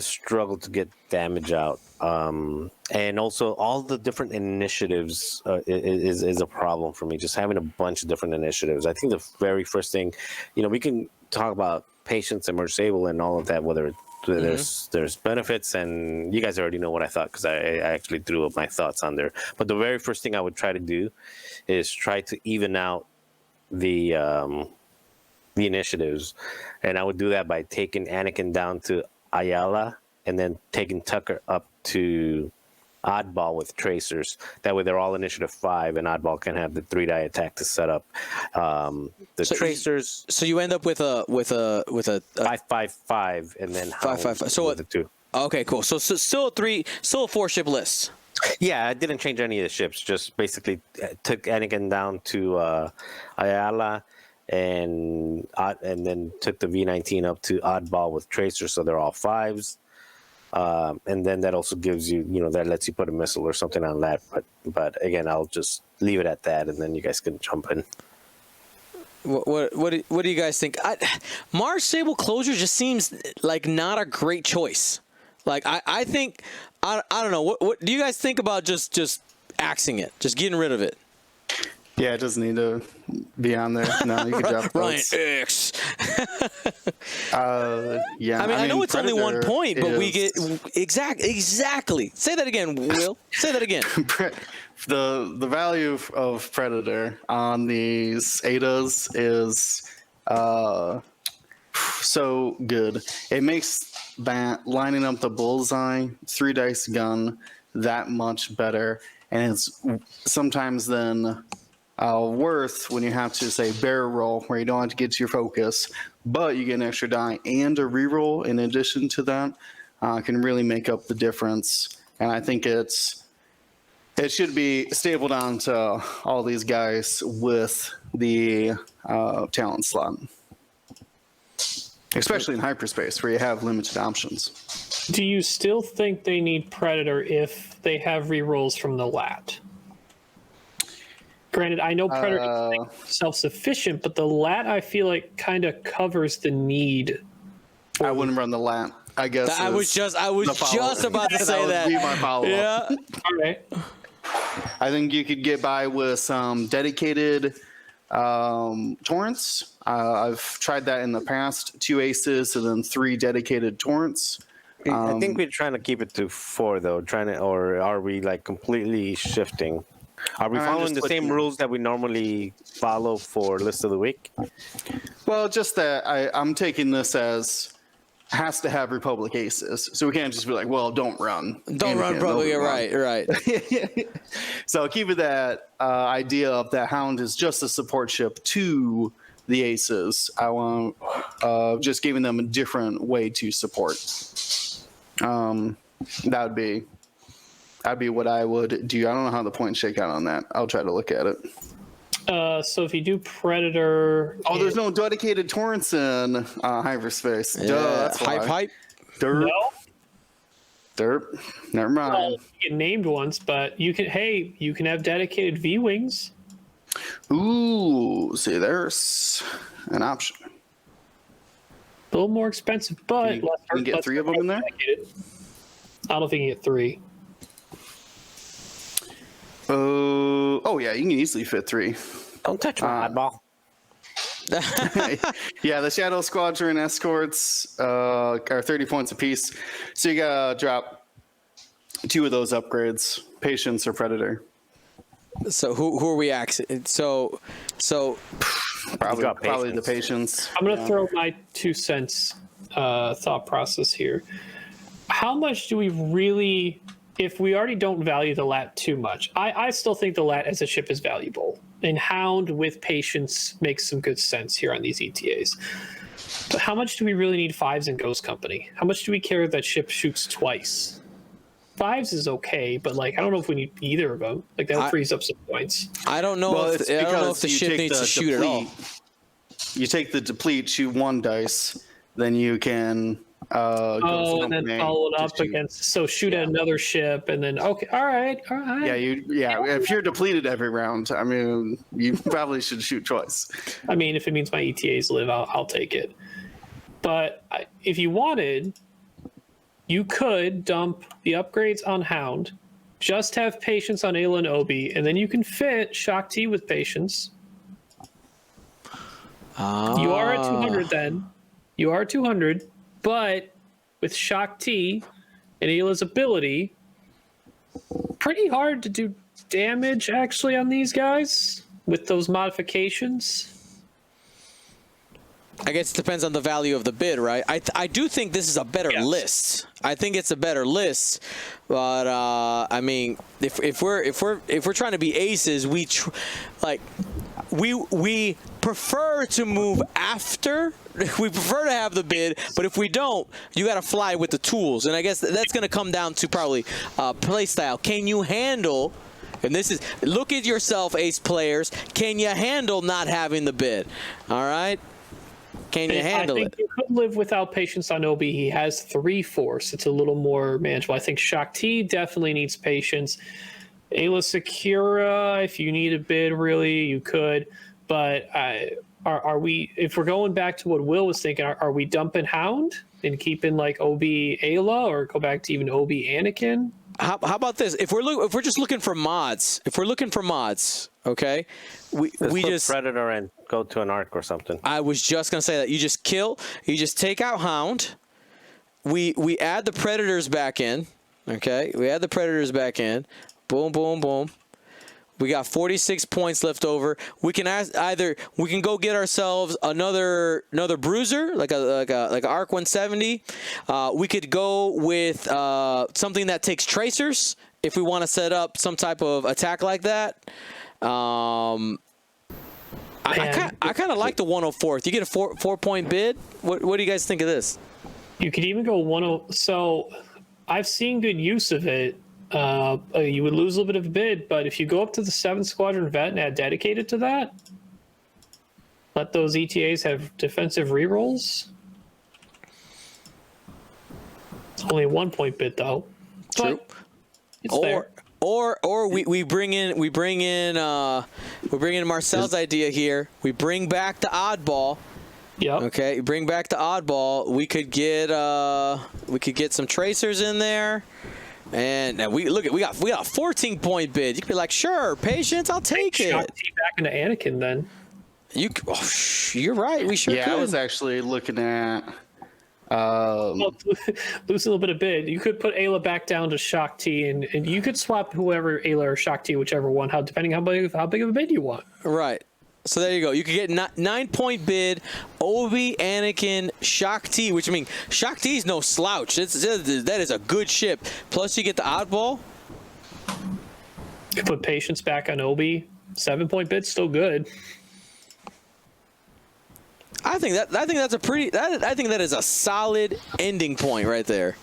struggle to get damage out. And also all the different initiatives is a problem for me. Just having a bunch of different initiatives. I think the very first thing, we can talk about Patience and Merge Sable and all of that, whether there's benefits, and you guys already know what I thought because I actually threw up my thoughts on there. But the very first thing I would try to do is try to even out the initiatives, and I would do that by taking Anakin down to Ayala and then taking Tucker up to Oddball with Tracers. That way they're all initiative 5, and Oddball can have the 3-die attack to set up Tracers. So you end up with a 5-5-5, and then 5-5-5. So the 2. Okay, cool. So still a 4-ship list. Yeah, I didn't change any of the ships. Just basically took Anakin down to Ayala, and then took the V-19 up to Oddball with Tracers, so they're all 5s. And then that also gives you, that lets you put a missile or something on that. But again, I'll just leave it at that, and then you guys can jump in. What do you guys think? Marge Sable Closure just seems like not a great choice. Like I think I don't know. What do you guys think about just axing it, just getting rid of it? Yeah, it doesn't need to be on there. No, you can drop Ryan those. X. Yeah, I mean, I know it's only 1 point, but we get exactly. Say that again, Will. Say that again. The value of Predator on these ADAs is so good. It makes that lining up the bullseye 3-dice gun that much better, and it's sometimes then worth when you have to say barrel roll where you don't have to get to your focus, but you get an extra die and a reroll in addition to that. Can really make up the difference, and I think it should be stapled onto all these guys with the talent slot, especially in hyperspace where you have limited options. Do you still think they need Predator if they have rerolls from the LAT? Granted, I know Predator is self-sufficient, but the LAT I feel like kind of covers the need. I wouldn't run the LAT. I guess I was just about to say that. Would be my follow-up. Yeah. All right. I think you could get by with some dedicated torrents. I've tried that in the past. 2 aces and then 3 dedicated torrents. I think we're trying to keep it to 4 though. Or are we completely shifting? Are we following the same rules that we normally follow for list of the week? Well, just that I'm taking this as has to have Republic aces. So we can't just be like, well, don't run. Don't run Anakin, Republic. Obi-Wan. Right. So keeping that idea of that Hound is just a support ship to the aces. I want just giving them a different way to support. That'd be what I would do. I don't know how the points shake out on that. I'll try to look at it. So if you do Predator, There's no dedicated torrents in hyperspace. Yeah. Duh, that's why. Hype. Derp. no, Derp. Never mind. well, you get named once, but you can. Hey, you can have dedicated V wings. Ooh, see, there's an option. A little more expensive, but You can get 3 of them in there? I don't know if you can get 3. Oh yeah, you can easily fit 3. Don't touch my oddball. Yeah, the Shadow Squadron escorts are 30 points apiece. So you gotta drop 2 of those upgrades, Patience or Predator. So who are we axing? So Probably the Patience. I'm going to throw my 2 cents thought process here. How much do we really, if we already don't value the LAT too much, I still think the LAT as a ship is valuable. And Hound with Patience makes some good sense here on these ETAs. But how much do we really need 5s in Ghost Company? How much do we care that ship shoots twice? 5s is okay, but like I don't know if we need either of them. Like that frees up some points. I don't know if the ship needs to shoot at all. You take the deplete, shoot 1 dice, then you can and then follow it up against. So shoot at another ship, and then okay, all right. Yeah. If you're depleted every round, I mean, you probably should shoot twice. I mean, if it means my ETAs live, I'll take it. But if you wanted, you could dump the upgrades on Hound, just have Patience on Ayla and Obi, and then you can fit Shock T with Patience. You are at 200 then. You are 200, but with Shock T and Ayla's ability, pretty hard to do damage actually on these guys with those modifications. I guess it depends on the value of the bid, right? I do think this is a better list. I think it's a better list, but I mean, if we're trying to be aces, we prefer to move after. We prefer to have the bid, but if we don't, you got to fly with the tools, and I guess that's going to come down to probably play style. Can you handle? And this is look at yourself, ace players. Can you handle not having the bid? All right. Can you handle it? I think you could live without Patience on Obi. He has 3 force. It's a little more manageable. I think Shock T definitely needs Patience. Ayla Secura, if you need a bid, really, you could. But are we, if we're going back to what Will was thinking, are we dumping Hound and keeping like Obi Ayla, or go back to even Obi Anakin? How about this? If we're just looking for mods, okay, we just Predator and go to an arc or something. I was just gonna say that you just take out Hound. We add the Predators back in. Okay, we add the Predators back in. Boom, boom, boom. We got 46 points left over. We can we can go get ourselves another bruiser, like a Arc 170. We could go with something that takes tracers if we want to set up some type of attack like that. I kind of like the 104th. You get a 4-point bid. What do you guys think of this? You could even go 10. So I've seen good use of it. You would lose a little bit of a bid, but if you go up to the 7th Squadron vet and add dedicated to that, let those ETAs have defensive rerolls. It's only a 1-point bid though. True. It's there. Or we bring in Marcel's idea here. We bring back the oddball. Yep. Okay, bring back the oddball. We could get some tracers in there. And we got a 14-point bid. You could be like, sure, Patience, I'll take it. Shock T back into Anakin then. You're right. We sure could. I was actually looking at. Lose a little bit of bid. You could put Ayla back down to Shock T, and you could swap whoever, Ayla or Shock T, whichever one, depending how big of a bid you want. Right. So there you go. You can get 9-point bid, Obi, Anakin, Shakti, which I mean, Shakti is no slouch. That is a good ship. Plus you get the oddball. You put patience back on Obi. 7-point bid's still good. I think that's a pretty. I think that is a solid ending point right there.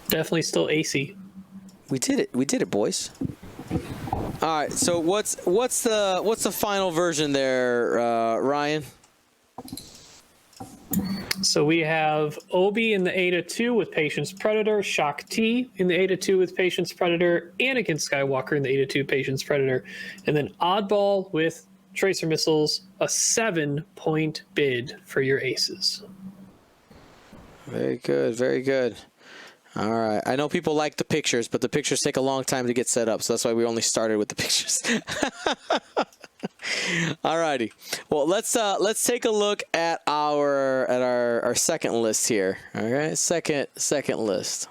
Definitely still AC. We did it. We did it, boys. All right. So what's the final version there, Ryan? So we have Obi in the Eta 2 with Patience Predator, Shakti in the Eta 2 with Patience Predator, Anakin Skywalker in the Eta 2 Patience Predator, and then Oddball with Tracer Missiles, a 7-point bid for your aces. Very good. Very good. All right. I know people like the pictures, but the pictures take a long time to get set up, so that's why we only started with the pictures. All righty. Well, let's take a look at our second list here. All right, second list.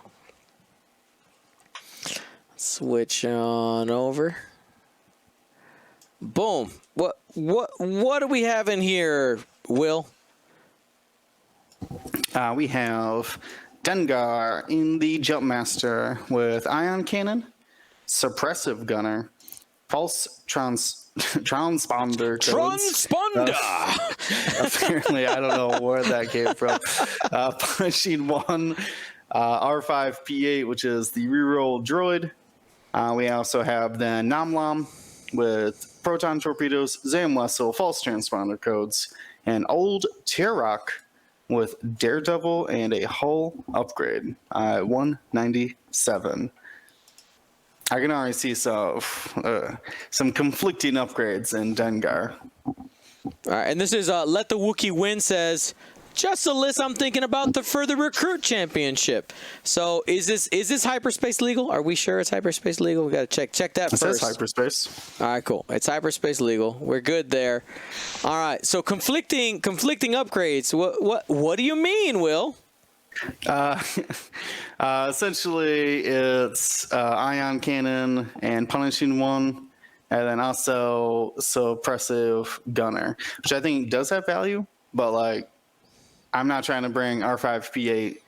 Switch on over. Boom. What do we have in here, Will? We have Dengar in the Jumpmaster with Ion Cannon, Suppressive Gunner, Pulse Transponder. Transponder! Apparently, I don't know where that came from. Punishing 1, R5P8, which is the reroll droid. We also have the Namlam with Proton Torpedoes, Zam Wessel, False Transponder codes, and Old Terrock with Daredevil and a hull upgrade, 197. I can already see some conflicting upgrades in Dengar. All right, and this is Let the Wookiee Win says, just a list I'm thinking about for the Recruit Championship. So is this hyperspace legal? Are we sure it's hyperspace legal? We got to check that first. It says hyperspace. All right, cool. It's hyperspace legal. We're good there. All right. So conflicting upgrades. What do you mean, Will? Essentially, it's Ion Cannon and Punishing 1, and then also Suppressive Gunner, which I think does have value, but like, I'm not trying to bring R5P8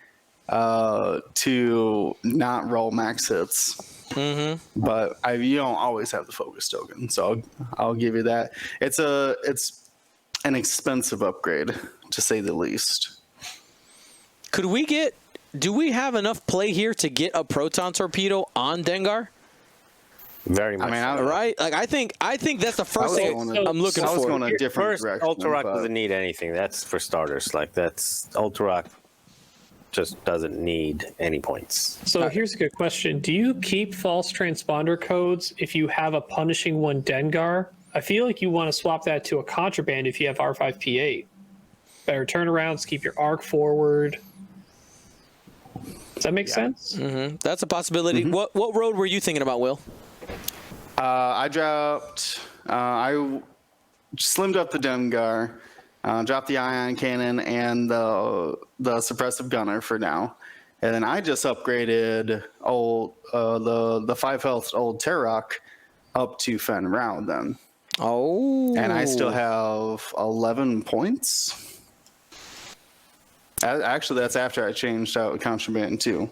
to not roll max hits. Mm-hmm. But you don't always have the focus token, so I'll give you that. It's an expensive upgrade, to say the least. Do we have enough play here to get a proton torpedo on Dengar? Very much. Right? Like I think that's the first thing I'm looking for. I was going a different direction. Ultra Rock doesn't need anything. That's for starters. Like Ultra Rock just doesn't need any points. So here's a good question. Do you keep false transponder codes if you have a Punishing 1 Dengar? I feel like you want to swap that to a Contraband if you have R5P8. Better turnarounds, keep your arc forward. Does that make sense? Mm-hmm. That's a possibility. Mm-hmm. What road were you thinking about, Will? I slimmed up the Dengar, dropped the Ion Cannon and the Suppressive Gunner for now, and then I just upgraded the 5 health Old Terrock up to Fen Rao then. Oh. And I still have 11 points. Actually, that's after I changed out Contraband too.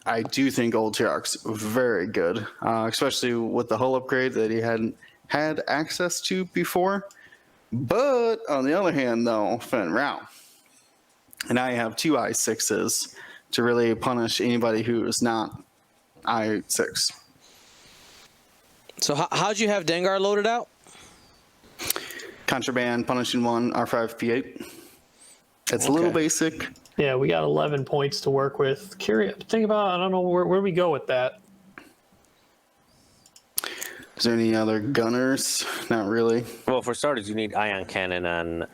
I do think Old Terrock's very good, especially with the hull upgrade that he hadn't had access to before. But on the other hand, though, Fen Rao. And I have 2 I6s to really punish anybody who is not I6. So how'd you have Dengar loaded out? Contraband, Punishing 1, R5P8. It's a little basic. Yeah, we got 11 points to work with. Curious. Think about, I don't know where we go with that. Is there any other gunners? Not really. Well, for starters, you need Ion Cannon on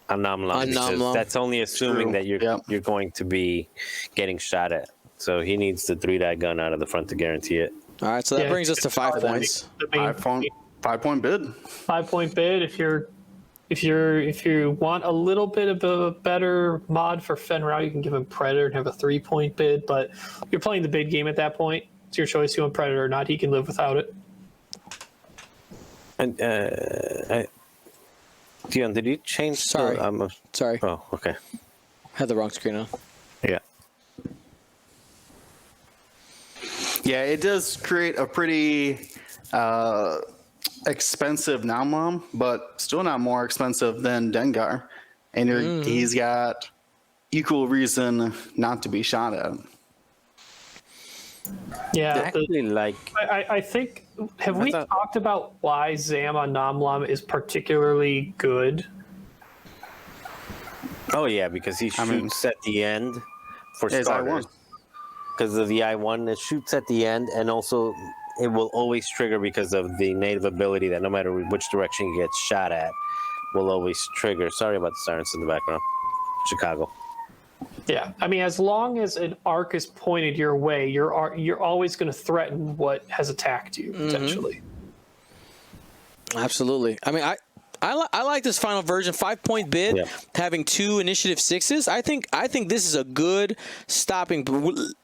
Namlam. That's only assuming that you're going to be getting shot at. So he needs the 3-die gun out of the front to guarantee it. All right, so that brings us to 5 points. 5-point bid. 5-point bid. If you want a little bit of a better mod for Fen Rao, you can give him Predator and have a 3-point bid. But you're playing the bid game at that point. It's your choice. You want Predator or not? He can live without it. And Dion, did you change? Sorry. Sorry. Oh, okay. Had the wrong screen on. Yeah. Yeah, it does create a pretty expensive Namlam, but still not more expensive than Dengar. And he's got equal reason not to be shot at. Yeah, Actually, I think, have we talked about why Zam on Namlam is particularly good? oh yeah, because he shoots at the end for Is starters. I1. Because of the I1, it shoots at the end, and also it will always trigger because of the native ability that no matter which direction you get shot at, will always trigger. Sorry about the sirens in the background. Chicago. Yeah, I mean, as long as an arc is pointed your way, you're always going to threaten what has attacked you potentially. Absolutely. I mean, I like this final version 5-point bid, having 2 initiative 6s. I think this is a good stopping.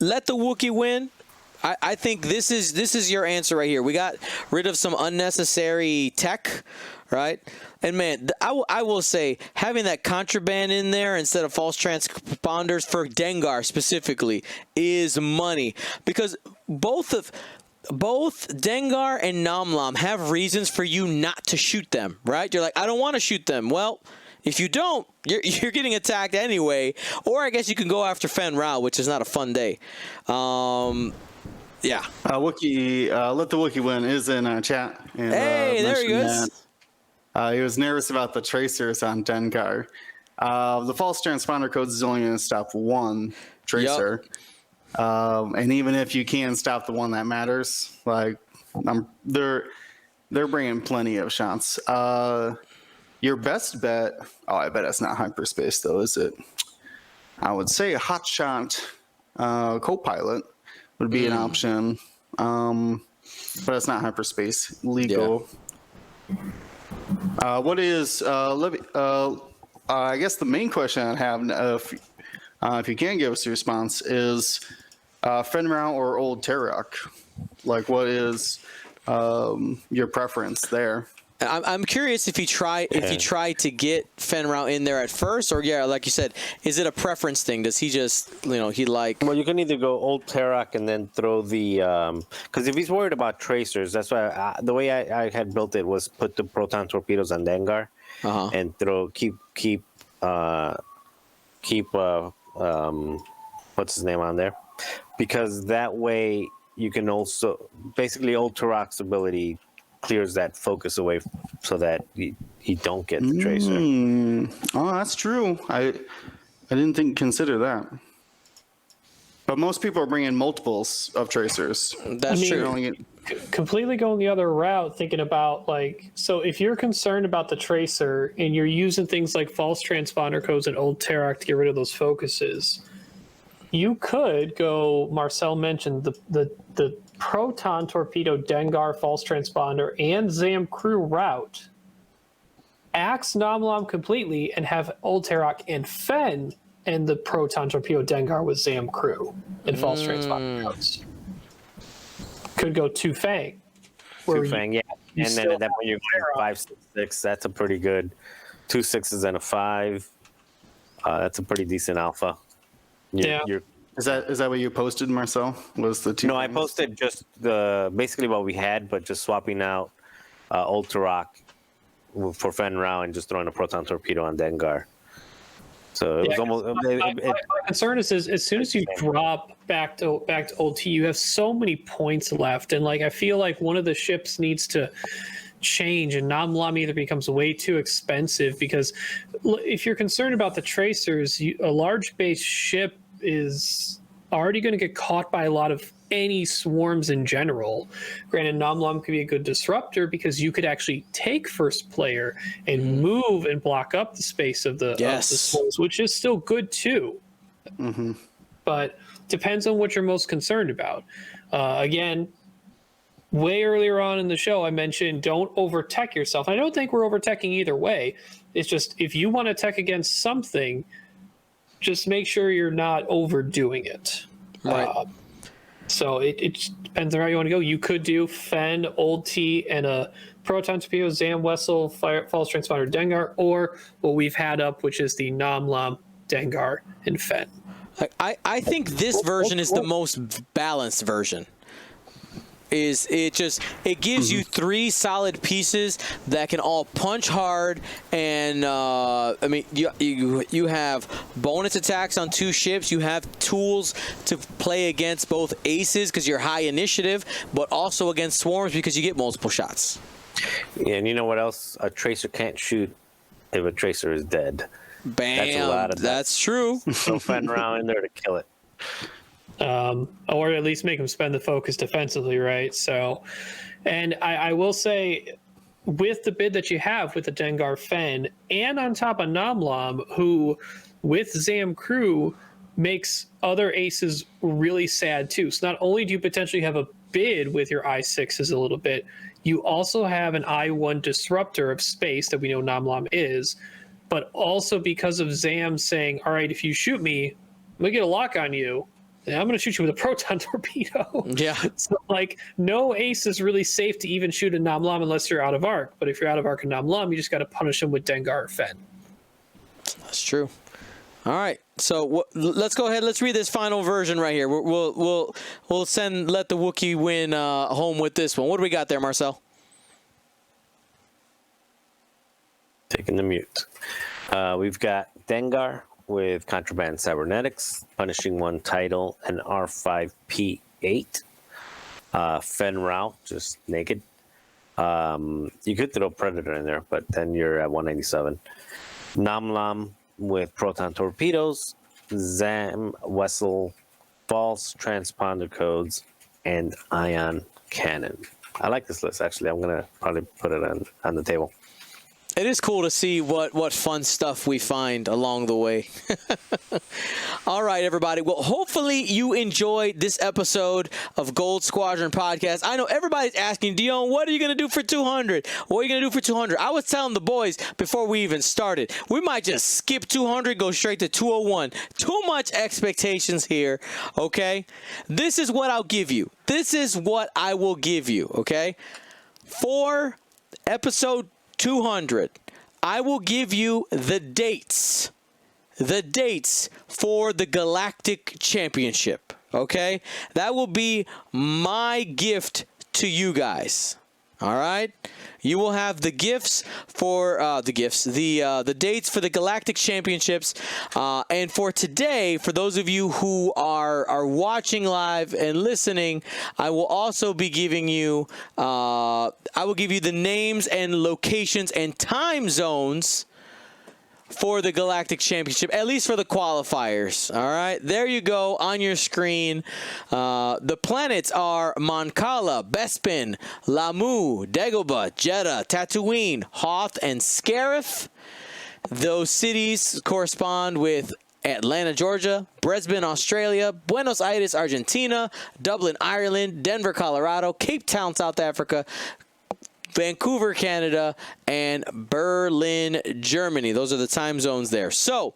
Let the Wookiee win. I think this is your answer right here. We got rid of some unnecessary tech, right? And man, I will say having that contraband in there instead of false transponders for Dengar specifically is money, because both Dengar and Namlam have reasons for you not to shoot them, right? You're like, I don't want to shoot them. Well, if you don't, you're getting attacked anyway. Or I guess you can go after Fen Rao, which is not a fun day. Yeah. Wookiee, let the Wookiee win is in our chat. And, hey, there he goes. He was nervous about the tracers on Dengar. The false transponder codes is only going to stop one tracer. Yep. And even if you can stop the one that matters, like they're bringing plenty of shots. Your best bet, I bet it's not hyperspace though, is it? I would say a hotshot co-pilot would be an option, but it's not hyperspace legal. Yeah. What is? I guess the main question I have, if you can give us a response, is Fenrau or Old Terok? Like, what is your preference there? I'm curious if you try to get Fenrau in there at first, or like you said, is it a preference thing? Does he just he like? Well, you can either go Old Terok and then throw the because if he's worried about tracers, that's why the way I had built it was put the proton torpedoes on Dengar and keep what's his name on there, because that way you can also basically Old Terok's ability clears that focus away so that he don't get the tracer. Oh, that's true. I didn't consider that. But most people are bringing multiples of tracers. That's true. Completely going the other route, thinking about so if you're concerned about the tracer and you're using things like false transponder codes and Old Terok to get rid of those focuses, you could go, Marcel mentioned the proton torpedo Dengar false transponder and Zam crew route, axe Namlam completely, and have Old Terok and Fen and the proton torpedo Dengar with Zam crew and false transponder routes. Could go 2 Fang. Yeah. And then at that point you're going 5-6-6. That's a pretty good 2 6s and a 5. That's a pretty decent alpha. Is that what you posted, Marcel? Was the 2? No, things? I posted just basically what we had, but just swapping out Old Terok for Fenrau and just throwing a proton torpedo on Dengar. So it was almost. My concern is as soon as you drop back to Old T, you have so many points left, and I feel like one of the ships needs to change, and Namlam either becomes way too expensive, because if you're concerned about the tracers, a large base ship is already going to get caught by a lot of any swarms in general. Granted, Namlam could be a good disruptor because you could actually take first player and move and block up the space of the swarms, which is still good too. But depends on what you're most concerned about. Again, way earlier on in the show, I mentioned don't over-tech yourself. I don't think we're over-teching either way. It's just if you want to tech against something, just make sure you're not overdoing it. Right. So it depends on how you want to go. You could do Fen, Old T, and a Proton Torpedo, Zam, Wessel, False Transponder, Dengar, or what we've had up, which is the Nom Lam, Dengar, and Fen. I think this version is the most balanced version. It gives you 3 solid pieces that can all punch hard, and I mean you have bonus attacks on 2 ships. You have tools to play against both aces because you're high initiative, but also against swarms because you get multiple shots. Yeah, and you know what else? A tracer can't shoot if a tracer is dead. Bam. That's a lot of That's true. So Fen around in there to kill it. Or at least make them spend the focus defensively, right? So, and I will say, with the bid that you have with the Dengar Fen, and on top of Nom Lam, who with Zam Crew makes other aces really sad too. So not only do you potentially have a bid with your I6s a little bit, you also have an I1 disruptor of space that we know Nom Lam is, but also because of Zam saying, all right, if you shoot me, I'm gonna get a lock on you. I'm going to shoot you with a proton torpedo. Yeah. So, like, no ace is really safe to even shoot a Nom Lam unless you're out of arc. But if you're out of arc and Nom Lam, you just got to punish him with Dengar or Fen. That's true. All right. So let's go ahead. Let's read this final version right here. We'll let the Wookiee win home with this one. What do we got there, Marcel? Taking the mute. We've got Dengar with Contraband Cybernetics, Punishing 1 Title, and R5P8. Fen Rao, just naked. You could throw Predator in there, but then you're at 197. Nom Lam with Proton Torpedoes, Zam, Wessel, False Transponder Codes, and Ion Cannon. I like this list, actually. I'm going to probably put it on the table. It is cool to see what fun stuff we find along the way. All right, everybody. Well, hopefully you enjoyed this episode of Gold Squadron Podcast. I know everybody's asking, Dion, what are you going to do for 200? What are you going to do for 200? I was telling the boys before we even started, we might just skip 200, go straight to 201. Too much expectations here, okay? This is what I'll give you. This is what I will give you, okay? For episode 200, I will give you the dates for the Galactic Championship, okay? That will be my gift to you guys. All right, you will have the gifts for the dates for the Galactic Championships, and for today, for those of you who are watching live and listening, I will also be giving you I will give you the names and locations and time zones for the Galactic Championship, at least for the qualifiers. All right, there you go on your screen. The planets are Moncala, Bespin, Lamu, Dagobah, Jeddah, Tatooine, Hoth, and Scarif. Those cities correspond with Atlanta, Georgia, Brisbane, Australia, Buenos Aires, Argentina, Dublin, Ireland, Denver, Colorado, Cape Town, South Africa, Vancouver, Canada, and Berlin, Germany. Those are the time zones there. So,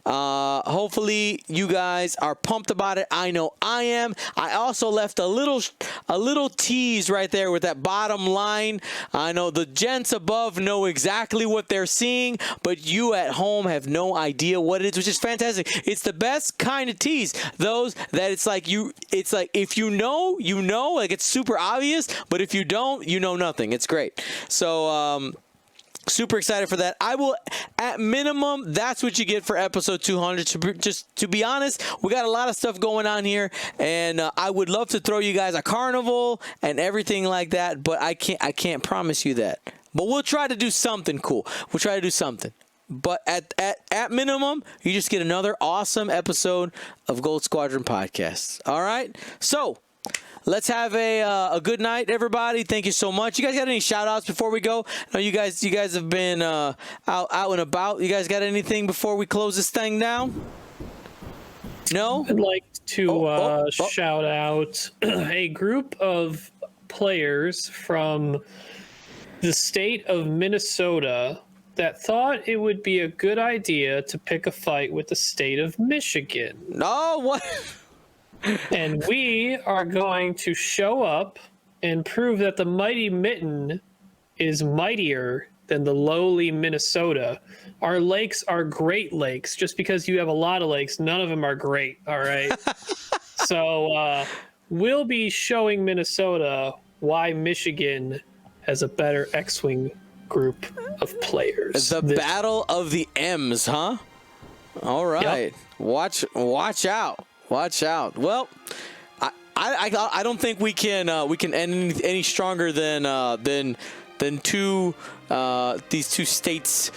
hopefully you guys are pumped about it. I know I am. I also left a little tease right there with that bottom line. I know the gents above know exactly what they're seeing, but you at home have no idea what it is, which is fantastic. It's the best kind of tease. Those that it's like if you know, like it's super obvious, but if you don't, you know nothing. It's great. So, super excited for that. I will, at minimum, that's what you get for episode 200. Just to be honest, we got a lot of stuff going on here, and I would love to throw you guys a carnival and everything like that, but I can't promise you that. But we'll try to do something cool. We'll try to do something. But at minimum, you just get another awesome episode of Gold Squadron Podcast. All right? So, let's have a good night, everybody. Thank you so much. You guys got any shout-outs before we go? I know you guys have been out and about. You guys got anything before we close this thing down? No? I'd like to shout out a group of players from the state of Minnesota that thought it would be a good idea to pick a fight with the state of Michigan. No, what? And we are going to show up and prove that the mighty Mitten is mightier than the lowly Minnesota. Our lakes are great lakes. Just because you have a lot of lakes, none of them are great. All right. So we'll be showing Minnesota why Michigan has a better X-Wing group of players. The battle of the M's, huh? All right. Watch out. Watch out. Well, I don't think we can end any stronger than these two states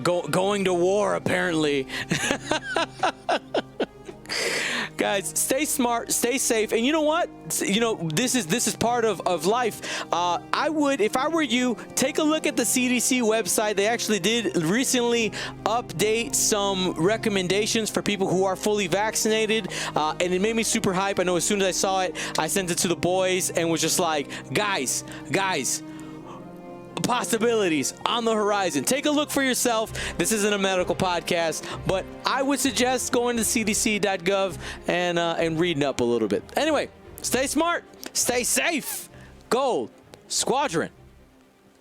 going to war, apparently. Guys, stay smart, stay safe, and you know what? You know, this is part of life. I would, if I were you, take a look at the CDC website. They actually did recently update some recommendations for people who are fully vaccinated, and it made me super hype. I know as soon as I saw it, I sent it to the boys and was just like, guys, possibilities on the horizon. Take a look for yourself. This isn't a medical podcast, but I would suggest going to cdc.gov and reading up a little bit. Anyway, stay smart, stay safe. Gold Squadron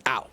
out.